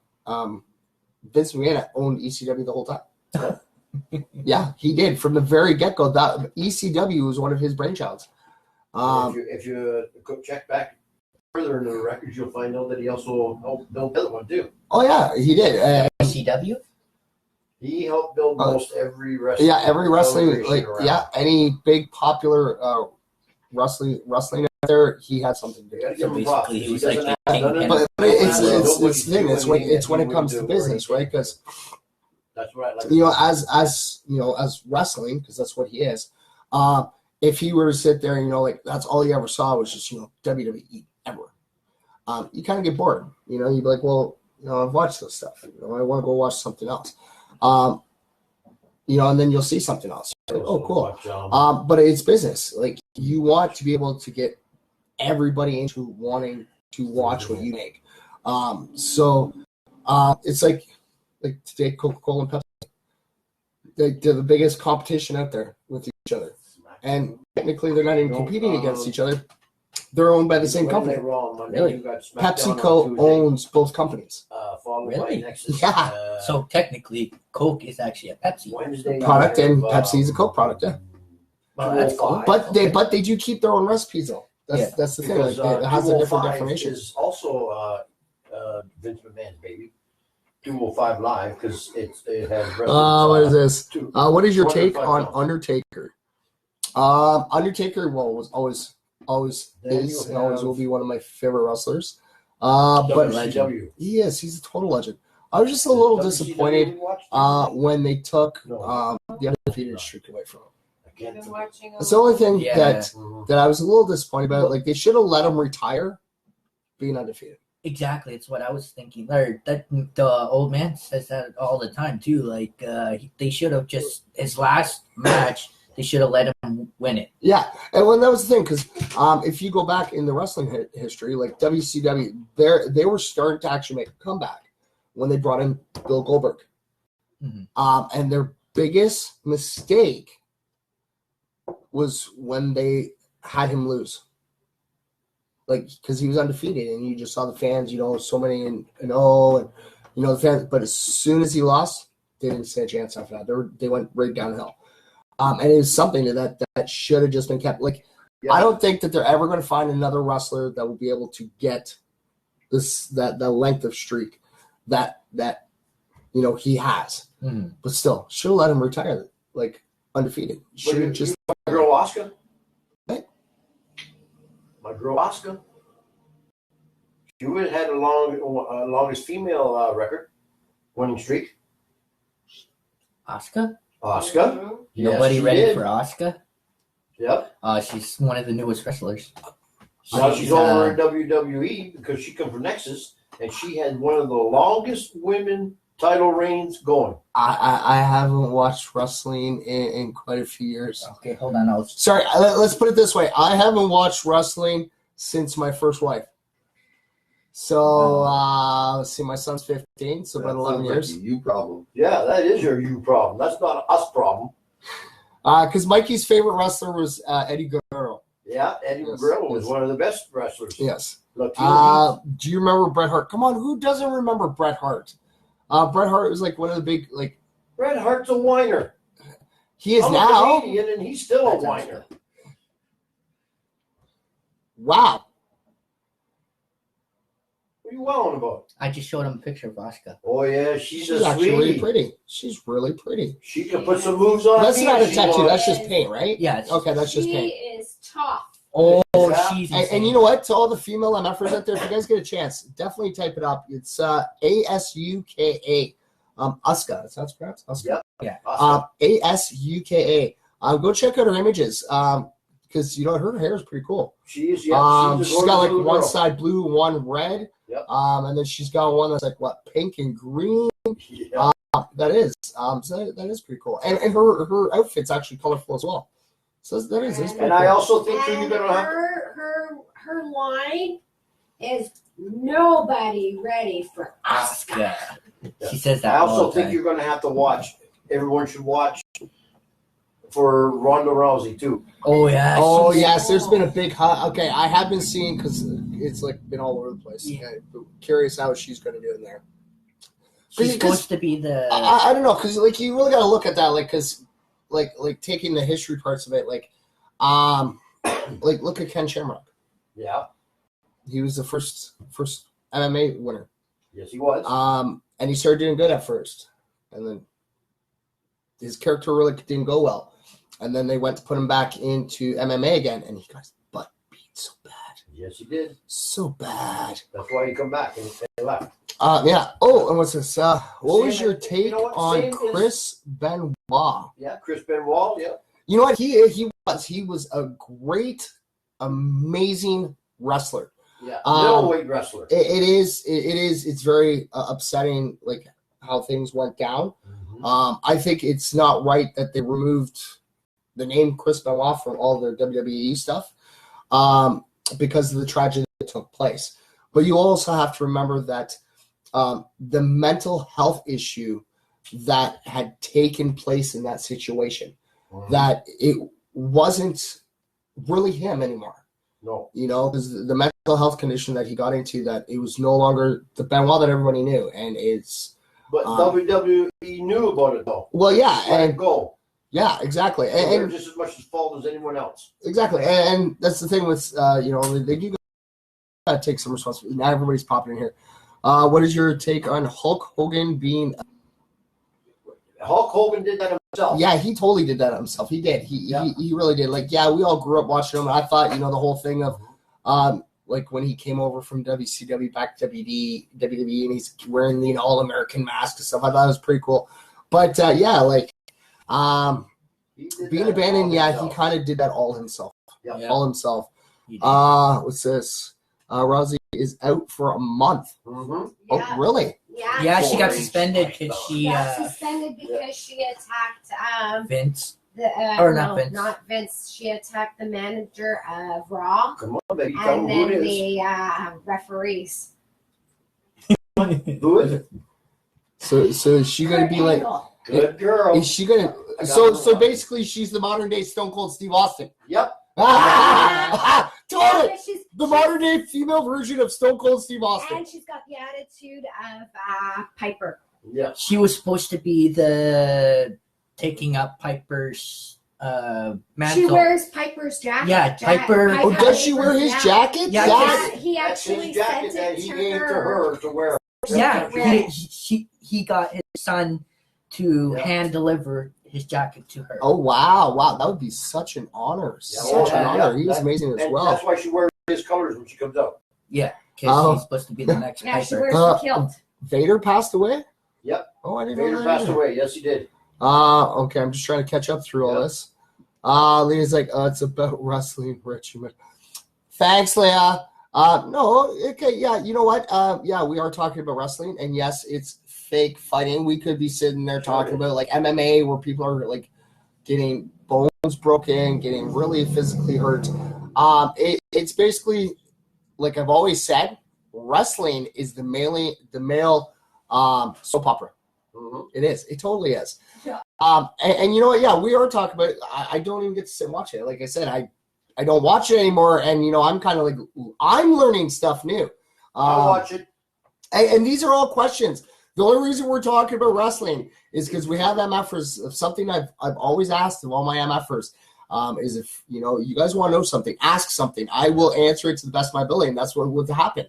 Vince McMahon owned ECW the whole time. Yeah, he did from the very get-go. That ECW was one of his brainchilds. If you check back further into the records, you'll find out that he also helped build the other one too. Oh yeah, he did. CW. He helped build most every wrestling. Yeah, every wrestling, federation around. any big popular wrestling out there, he had something to You do. gotta give him So props. basically, he He was like doesn't the have done kingpin. it. But it's Nobody's the thing. It's doing it's when it anything comes he to would do or business, right? Because That's what I like. as wrestling, because that's what he is. If he were to sit there and like that's all you ever saw was just WWE ever, you kind of get bored. You'd be like, well, I've watched this stuff. I want to go watch something else. And then you'll see something else. Like, oh, cool. But it's business. Like you want to be able to get everybody into wanting to watch what you make. It's like today, Coca-Cola and Pepsi. They're the biggest competition out there with each other. And technically, they're not even competing against each other. They're owned by the same company. Really? PepsiCo owns both companies. Really? Nexus, Yeah. So technically, Coke is actually a Pepsi. Wednesday Product, and night, Pepsi is a Coke product, yeah. Well, that's cool. But they do keep their own recipes though. That's the thing. Because, It has a different 205 definition. Is also Vince McMahon's baby. 205 Live because it has. What is this? What is your take 205 on films. Undertaker? Undertaker, was always is and always will be one of my favorite wrestlers. But WCW. he's a total legend. I was just a little disappointed WCW watched? when they took No. the undefeated streak away from him. I can't Been think. watching That's the only thing Yeah. that I was a little disappointed about. Like they should have let him retire, being undefeated. Exactly, it's what I was thinking. Or that the old man says that all the time too. Like they should have just his last match. They should have let him win it. Yeah, and that was the thing because if you go back in the wrestling history, like WCW, they were starting to actually make a comeback when they brought in Bill Goldberg, and their biggest mistake was when they had him lose, like because he was undefeated, and you just saw the fans, so many and the fans. But as soon as he lost, they didn't stand a chance after that. They went right downhill. And it was something that should have just been kept. Like, I don't think that they're ever going to find another wrestler that will be able to get that length of streak that he has. But still, should have let him retire like undefeated. Should have just My girl Oscar. What? My girl Oscar. She would have had a longest female record winning streak. Oscar? Oscar. Yes, Nobody she ready did. for Oscar? Yep. She's one of the newest wrestlers. Now she's over in WWE because she come from Nexus, and she had one of the longest women title reigns going. I haven't watched wrestling in quite a few years. Okay, hold on. Sorry, let's put it this way. I haven't watched wrestling since my first wife. So, let's see, my son's 15, so about 11 years. Like a you problem. Yeah, that is your you problem. That's not an us problem. Because Mikey's favorite wrestler was Eddie Guerrero. Yeah, Eddie Guerrero was one of the best wrestlers. Yes. Latino. Do you remember Bret Hart? Come on, who doesn't remember Bret Hart? Bret Hart was like one of the big, like... Bret Hart's a whiner. He is I'm now. a Canadian, and he's still a whiner. Wow. What are you wowing about? I just showed him a picture of Oscar. Oh, yeah, she's a actually sweetie. really pretty. She's really pretty. She can put some moves on That's me not if a she tattoo. wants. That's just paint, right? Yeah. Okay, that's just She paint. is tough. Oh, Yeah. she's And you know what? To all the female MFers out there, if you guys get a chance, definitely type it up. It's ASUKA. Asuka. That's how it's pronounced? Asuka. Yep. Yeah. Awesome. ASUKA. Go check out her images. Because you know her hair is pretty cool. She is, yeah. She's got like blue one girl. side blue, one red. Yep. And then she's got one that's like what, pink and green. Yeah. That is. So that is pretty cool. And her outfit's actually colorful as well. So that is pretty And cool. I also think too, And you're gonna have her line is nobody ready for Oscar. Yeah. She says that. I all also the think time. you're going to have to watch. Everyone should watch for Ronda Rousey too. Oh yeah. Oh she's- yes, there's been a big okay, I have been seeing because it's like been all over the place. Yeah. Curious how she's going to do in there. She's 'Cause- supposed to be the. I don't know because like you really got to look at that because like taking the history parts of it like look at Ken Shamrock. Yeah. He was the first MMA winner. Yes, he was. And he started doing good at first, and then his character really didn't go well, and then they went to put him back into MMA again, and he got his butt beat so bad. Yes, he did. So bad. That's why he come back and they left. Yeah. Oh, and what's this? What was Same- your take you know what? on Same is- Chris Benoit? Yeah, Chris Benoit. Yeah. You know what? He was a great, amazing wrestler. Yeah. Middleweight wrestler. It's very upsetting, like how things went down. Mm-hmm. I think it's not right that they removed the name Chris Benoit from all their WWE stuff because of the tragedy that took place. But you also have to remember that the mental health issue that had taken place in that situation, that it wasn't really him anymore. No. You know, because the mental health condition that he got into, that it was no longer the Benoit that everybody knew. And it's... But WWE knew about it, though. Well, yeah. Let it go. Yeah, exactly. They're just as much as fault as anyone else. Exactly. And that's the thing with, they do gotta take some responsibility. Not everybody's popping in here. What is your take on Hulk Hogan being... Hulk Hogan did that himself. Yeah, he totally did that himself. He did. He really did. Like, yeah, we all grew up watching him. And I thought, the whole thing of, like when he came over from WCW back to WWE and he's wearing the All-American mask and stuff. I thought it was pretty cool. But being abandoned, he kind of did that all himself. Yeah. All himself. What's this? Rousey is out for a month. Mm-hmm. Yeah. Oh, really? Yeah, she got 4 suspended inch because python. she Suspended because she attacked Vince. not Vince. Not Vince. She attacked the manager of Raw Come on, baby. Tell and me who then it is. the referees. Who is it? So is she gonna be like? Good girl. Is she gonna? I got So her. basically, she's the modern day Stone Cold Steve Austin. Yep. Totally. She's The modern day female version of Stone Cold Steve Austin. and she's got the attitude of Piper. Yeah. She was supposed to be the taking up Piper's mantle. She wears Piper's jacket. Yeah, Piper- Oh, does she wear his jacket? Yeah, Yeah, he That's actually his jacket sent that it he to gave to her. her to wear. Yeah, Right. he got his son to Yeah. hand deliver his jacket to her. Oh wow, that would be such an honor. Yeah, Such an yeah, honor. He was that- amazing as And well. that's why she wears his colors when she comes out. Yeah, Oh. because he's supposed to be the next Yeah, she Piper. wears the kilt. Vader passed away. Yep. Oh, I didn't know Vader that. passed either. away. Yes, he did. Okay, I'm just trying to catch up through all Yeah. this. Leah's like, it's about wrestling, Rich. Thanks, Leah. No, okay, yeah, you know what? Yeah, we are talking about wrestling, and yes, it's fake fighting. We could be sitting there talking about like MMA where people are like getting bones broken, getting really physically hurt. It's basically like I've always said, wrestling is the male soap opera. Mhm. It is. It totally is. Yeah. And you know what? Yeah, we are talking about it. I don't even get to sit and watch it. Like I said, I don't watch it anymore. And, you know, I'm kind of like, I'm learning stuff new. I'll watch it. And these are all questions. The only reason we're talking about wrestling is because we have MFers. Something I've always asked of all my MFers is if, you know, you guys want to know something, ask something. I will answer it to the best of my ability. And that's what happened.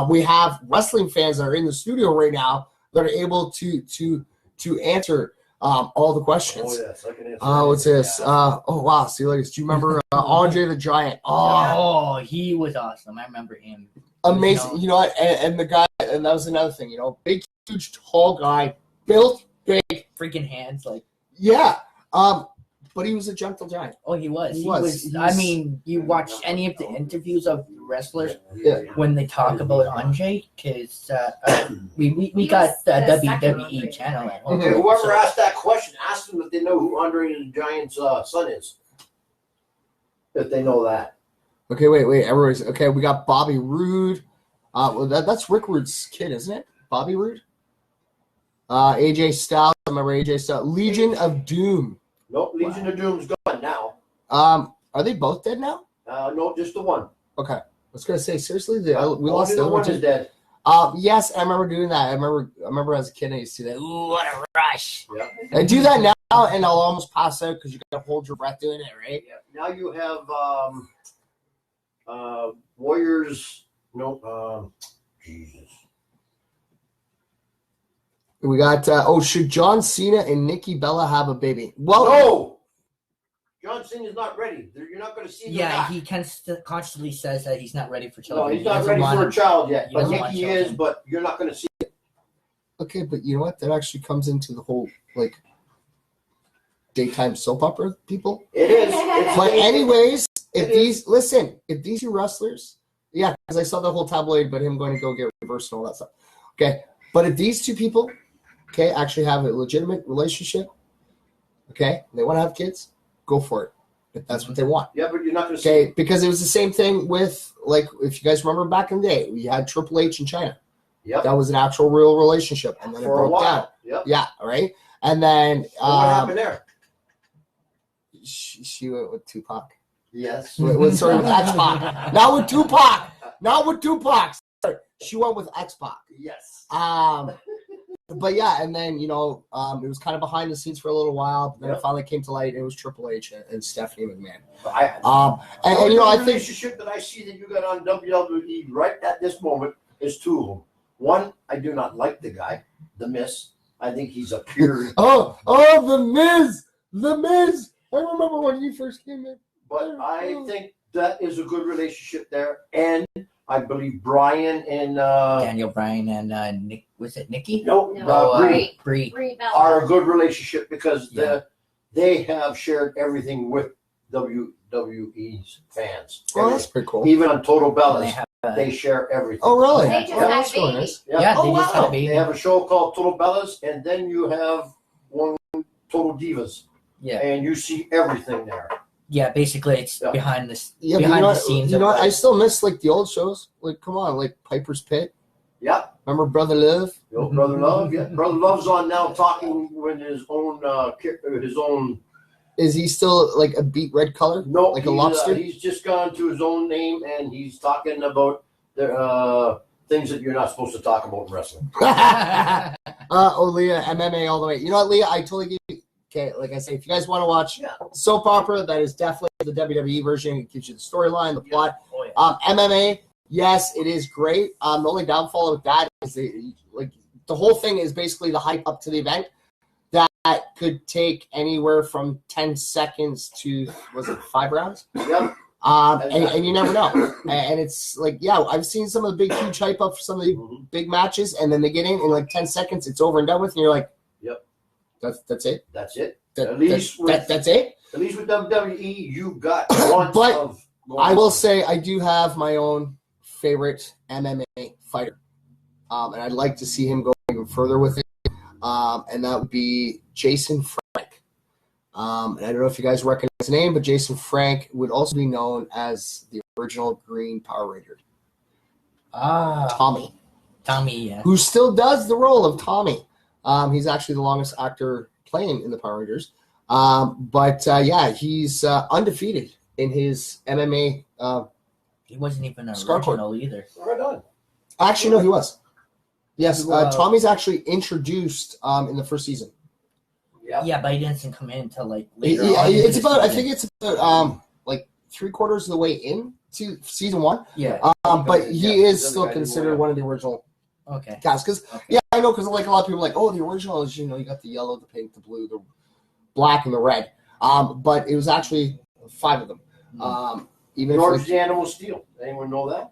We have wrestling fans that are in the studio right now that are able to answer all the questions. Oh, yes, I can answer. What's this? Yeah. Oh, wow. See, like, do you remember Andre the Giant? Oh, he was awesome. I remember him. Amazing. You know what? And the guy, and that was another thing, you know, big, huge, tall guy, built big. Freaking hands, like. Yeah. But he was a gentle giant. Oh, he was. He was. I mean, you watch any of the interviews of wrestlers Yeah. when they talk about Andre, because we got the WWE channel at home. Okay, whoever asked that question, ask them if they know who Andre the Giant's son is. If they know that. Okay, wait. Everybody's okay. We got Bobby Roode. Well, that's Rick Rude's kid, isn't it? Bobby Roode. AJ Styles. I remember AJ Styles. Legion of Doom. Nope, Legion of Doom's gone now. Are they both dead now? No, just the one. Okay. I was gonna say seriously, we Only lost the the one one. is dead. Yes, I remember doing that. I remember as a kid I used to do that. Ooh, what a rush! Yeah. I do that now, and I'll almost pass out because you gotta hold your breath doing it, right? Yeah. Now you have Warriors. No, Jesus. We got. Should John Cena and Nikki Bella have a baby? Well, No. John Cena's not ready. You're not going to see. Yeah, he constantly says that he's not ready for No, children. he's not ready for a child yet. he But doesn't want Nikki children. is. But you're not going to see. okay, but you know what? That actually comes into the whole like daytime soap opera people. It is. It's But anyways, if It these two wrestlers, yeah, because I saw the whole tabloid about him going to go get reversed and all that stuff. Okay, but if these two people, okay, actually have a legitimate relationship, okay, they want to have kids, go for it. If that's what they want. Yeah, but you're not going to see. Okay, because it was the same thing with, like, if you guys remember back in the day, we had Triple H in China. Yep. That was an actual real relationship, and then it For a broke down. while. Yep. Yeah, right. And then What happened there? she went with Tupac. Yes. With X-Pac. Not with Tupac. Not with Tupac. Sorry. She went with X-Pac. Yes. But yeah, and then, you know, it was kind of behind the scenes for a little while, but then Yep. it finally came to light. It was Triple H and Stephanie McMahon. And you know, I the think relationship that I see that you got on WWE right at this moment is two of them. One, I do not like the guy, The Miz. I think he's a pure. the Miz. I remember when he first came in. But I think that is a good relationship there. And I believe Brian and Daniel Bryan and Nick, was it Nikki? no, No, Brie Brie. Brie Bella. are a good relationship because Yeah. they have shared everything with WWE's fans. Oh, that's pretty cool. Even on Total And they Bellas, have, they share everything. Oh, really? They just Yeah, had that's a really baby. nice. yeah, Oh, they just had wow. a baby. They have a show called Total Bellas, and then you have one Total Divas, Yeah, and you see everything there. yeah. Basically, it's Yeah. behind this, Yeah, but behind you know, the scenes. you know of what? I still miss like the old shows. Like, come on, like Piper's Pit. Yep. Remember Brother Love? Yo, Brother Love, yeah. Brother Love's on now talking with his own Is he still like a beet red color? no, Like a lobster? He's just gone to his own name and he's talking about the things that you're not supposed to talk about in wrestling. Leah, MMA all the way. You know what, Leah? I totally give you. Okay, like I say, if you guys want to watch Yeah. soap opera, that is definitely the WWE version. It gives you the storyline, the plot. Oh, yeah. MMA, yes, it is great. The only downfall with that is the whole thing is basically the hype up to the event that could take anywhere from 10 seconds to, was it 5 rounds? Yep. And you never know. And it's like, yeah, I've seen some of the big, huge hype up for some of the Mhm. big matches, and then they get in like 10 seconds, it's over and done with, and you're like, Yep. That's it? That's it. That, At least that's it? At least with WWE, you got lots But of. I will say I do have my own favorite MMA fighter. And I'd like to see him go even further with it. and that would be Jason Frank. And I don't know if you guys recognize his name, but Jason Frank would also be known as the original Green Power Ranger. Tommy. Tommy, yeah. Who still does the role of Tommy. He's actually the longest actor playing in the Power Rangers. He's undefeated in his MMA. He wasn't even an Scarcord. original either. Right on. Actually, no, he was. Yes, Tommy's actually introduced in the first season. Yeah, but he didn't come in until like later on. I think it's about like 3/4 of the way into season 1. Yeah. But he is still considered one of the original guys. Because I know, because like a lot of people are like, oh, the original is, you got the yellow, the pink, the blue, the black, and the red. But it was actually 5 of them. Even George the Animal Steel. Anyone know that?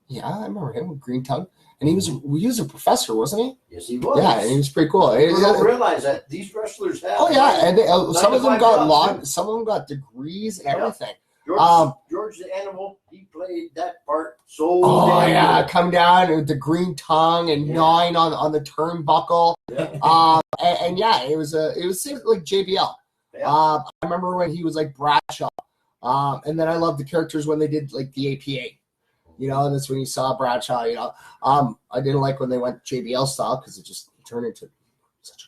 Yeah, I remember him with Green Tongue. And he was a professor, wasn't he? Yes, he was. Yeah, and he was pretty cool. People don't realize that these wrestlers have. Oh yeah, and some of them got jobs, some of them got degrees and everything. George the Animal, he played that part so. Oh damn yeah, good. come down with the green tongue and 9 on the turnbuckle. Yeah. It was like JBL. Yeah. I remember when he was like Bradshaw. And then I loved the characters when they did like the APA. And that's when you saw Bradshaw. I didn't like when they went JBL style because it just turned into such a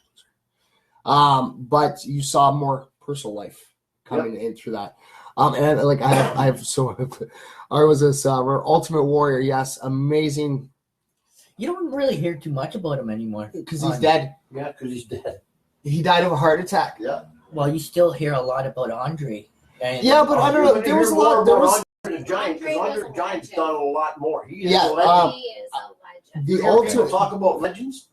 loser. But you saw more personal life coming in through that. I have so. I was this Ultimate Warrior. Yes, amazing. You don't really hear too much about him anymore Because he's dead. Yeah, because he's dead. He died of a heart attack. Yeah. Well, you still hear a lot about Andre. Yeah, but I don't know. There was a lot. There was Andre the Giant, because Andre the Giant's done a lot more. He is Yeah, a legend. He is a legend. the People ultimate. talk about legends.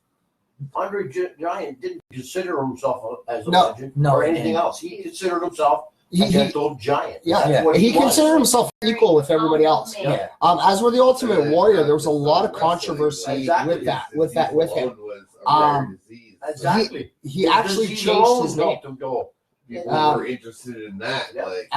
Andre Giant didn't consider himself as a No. legend No, or anything and- else. He considered himself a He, gentle giant. yeah, That's what he was. considered himself equal with everybody else. Yeah. As were the Ultimate Warrior, there was a lot of controversy Exactly. with him. Exactly. He actually Disease changed alone his name. helped him go. People were interested in that. Yeah. Like,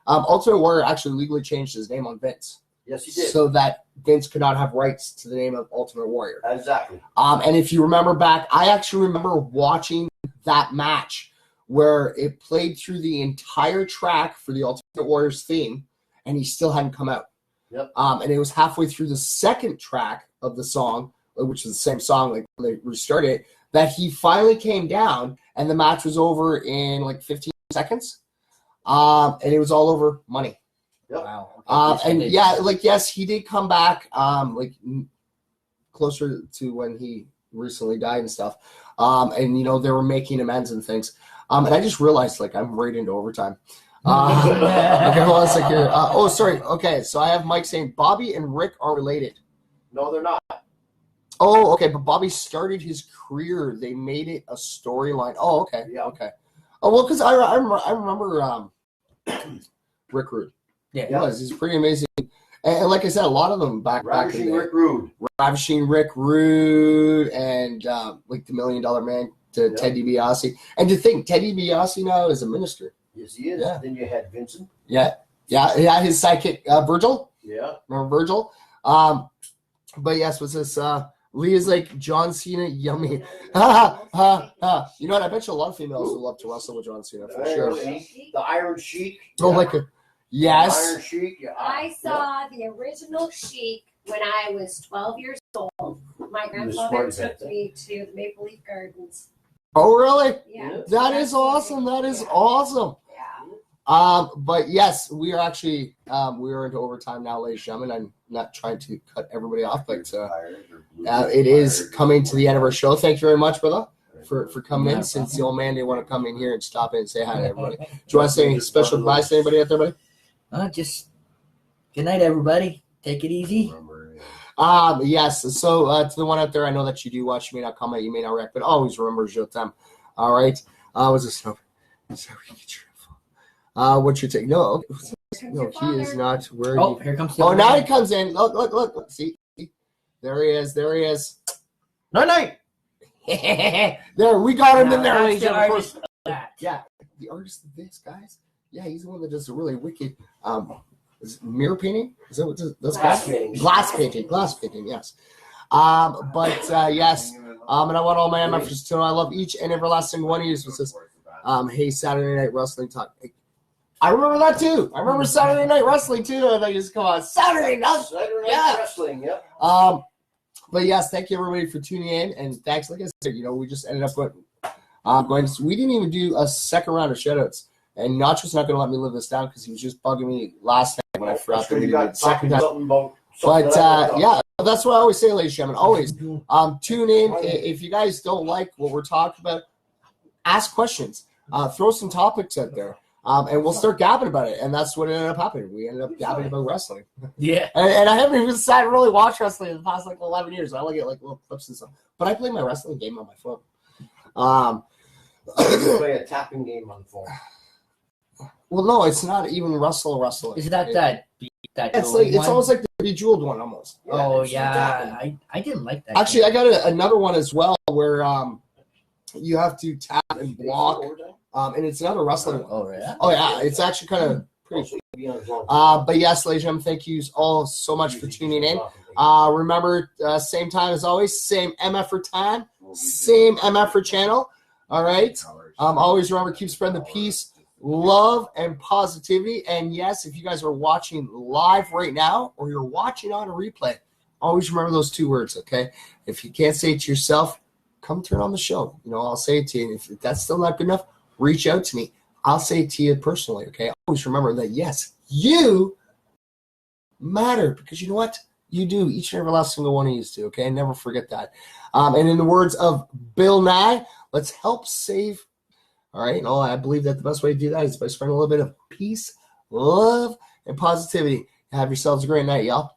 Ultimate Warrior actually legally changed his name on Vince, Yes, he did. so that Vince could not have rights to the name of Ultimate Warrior. Exactly. And if you remember back, I actually remember watching that match where it played through the entire track for the Ultimate Warrior's theme, and he still hadn't come out. Yep. And it was halfway through the second track of the song, which is the same song, like when they restarted it, that he finally came down, and the match was over in like 15 seconds. And it was all over money. Yep. Wow. Yes, he did come back, closer to when he recently died and stuff. They were making amends and things. And I just realized, I'm right into overtime. Okay, hold on a second here. Sorry. Okay, so I have Mike saying Bobby and Rick are related. No, they're not. Oh, okay, but Bobby started his career. They made it a storyline. Oh, okay. Yeah. Okay. Oh, well, because I remember Rick Rude. Yeah. He was. He's pretty amazing. And like I said, a lot of them back in Ravishing the day. Rick Rude. Ravishing Rick Rude and the $1 Million Man to Ted DiBiase. And to think, Ted DiBiase now is a minister. Yes, he is. Yeah. Then you had Vincent. Yeah, his sidekick, Virgil. Yeah. Remember Virgil? But yes, what's this? Leah's like, John Cena, yummy. You know what? I bet you a lot of females would love to wrestle with John Cena for sure. The Iron Sheik. Oh, yes. Iron Sheik. Yeah. I saw the original Sheik when I was 12 years old. My grandfather took me to the Maple Leaf Gardens. Oh, really? Yeah. That is awesome. That is awesome. Yeah. But yes, we are actually we are into overtime now, ladies and gentlemen. I'm not trying to cut everybody off, but it is coming to the end of our show. Thank you very much, brother, for coming in. Since the old man didn't want to come in here and stop in and say hi to everybody. Do you want to say any special advice to anybody out there, buddy? Just good night, everybody. Take it easy. Yes. So to the one out there, I know that you do watch. You may not comment, you may not react, but always remember your time. All right. Was this no? Sorry, get your info. What's your take? No, he is not where. Oh, here comes. Oh, now he comes in. Look. See, there he is. Night night. There, we got him in there, That's ladies the and gentlemen. artist of that. Yeah, the artist of this, guys. Yeah, he's the one that does a really wicked is it mirror painting? Is that what that's Glass called? painting. Glass painting, yes. But yes, And I want all my MFers to know I love each and every last single one of you. So it says, hey, Saturday Night Wrestling Talk. I remember that too. I remember Saturday Night Wrestling too. And I just come on Saturday Night Wrestling. Yep. But yes, thank you everybody for tuning in, and thanks. Like I said, we just ended up going. We didn't even do a second round of shoutouts, and Nacho's not going to let me live this down because he was just bugging me last night when I forgot that we did the second time. But yeah, that's what I always say, ladies and gentlemen. Always tune in. If you guys don't like what we're talking about, ask questions. Throw some topics out there. And we'll start gabbing about it, and that's what ended up happening. We ended up gabbing about wrestling. Yeah. And I haven't even decided to really watch wrestling in the past 11 years. I only get little clips and stuff. But I play my wrestling game on my phone. Play a tapping game on the phone. Well, no, it's not even wrestling. Is that It's almost like the Bejeweled one almost. Yeah, I didn't like that. Actually, I got another one as well where you have to tap and block. And it's not a wrestling one. Oh, yeah? Oh, yeah. It's actually kind of pretty cool. But yes, ladies and gentlemen, thank you all so much for tuning in. Remember, same time as always, same MF time, same MF channel. All right? Always remember, keep spreading the peace, love, and positivity. And yes, if you guys are watching live right now or you're watching on a replay, always remember those two words, okay? If you can't say it to yourself, come turn on the show. I'll say it to you. And if that's still not good enough, reach out to me. I'll say it to you personally, okay? Always remember that, yes, you matter because you know what? You do. Each and every last single one of you do, okay? Never forget that. And in the words of Bill Nye, let's help save, all right? I believe that the best way to do that is by spreading a little bit of peace, love, and positivity. Have yourselves a great night, y'all.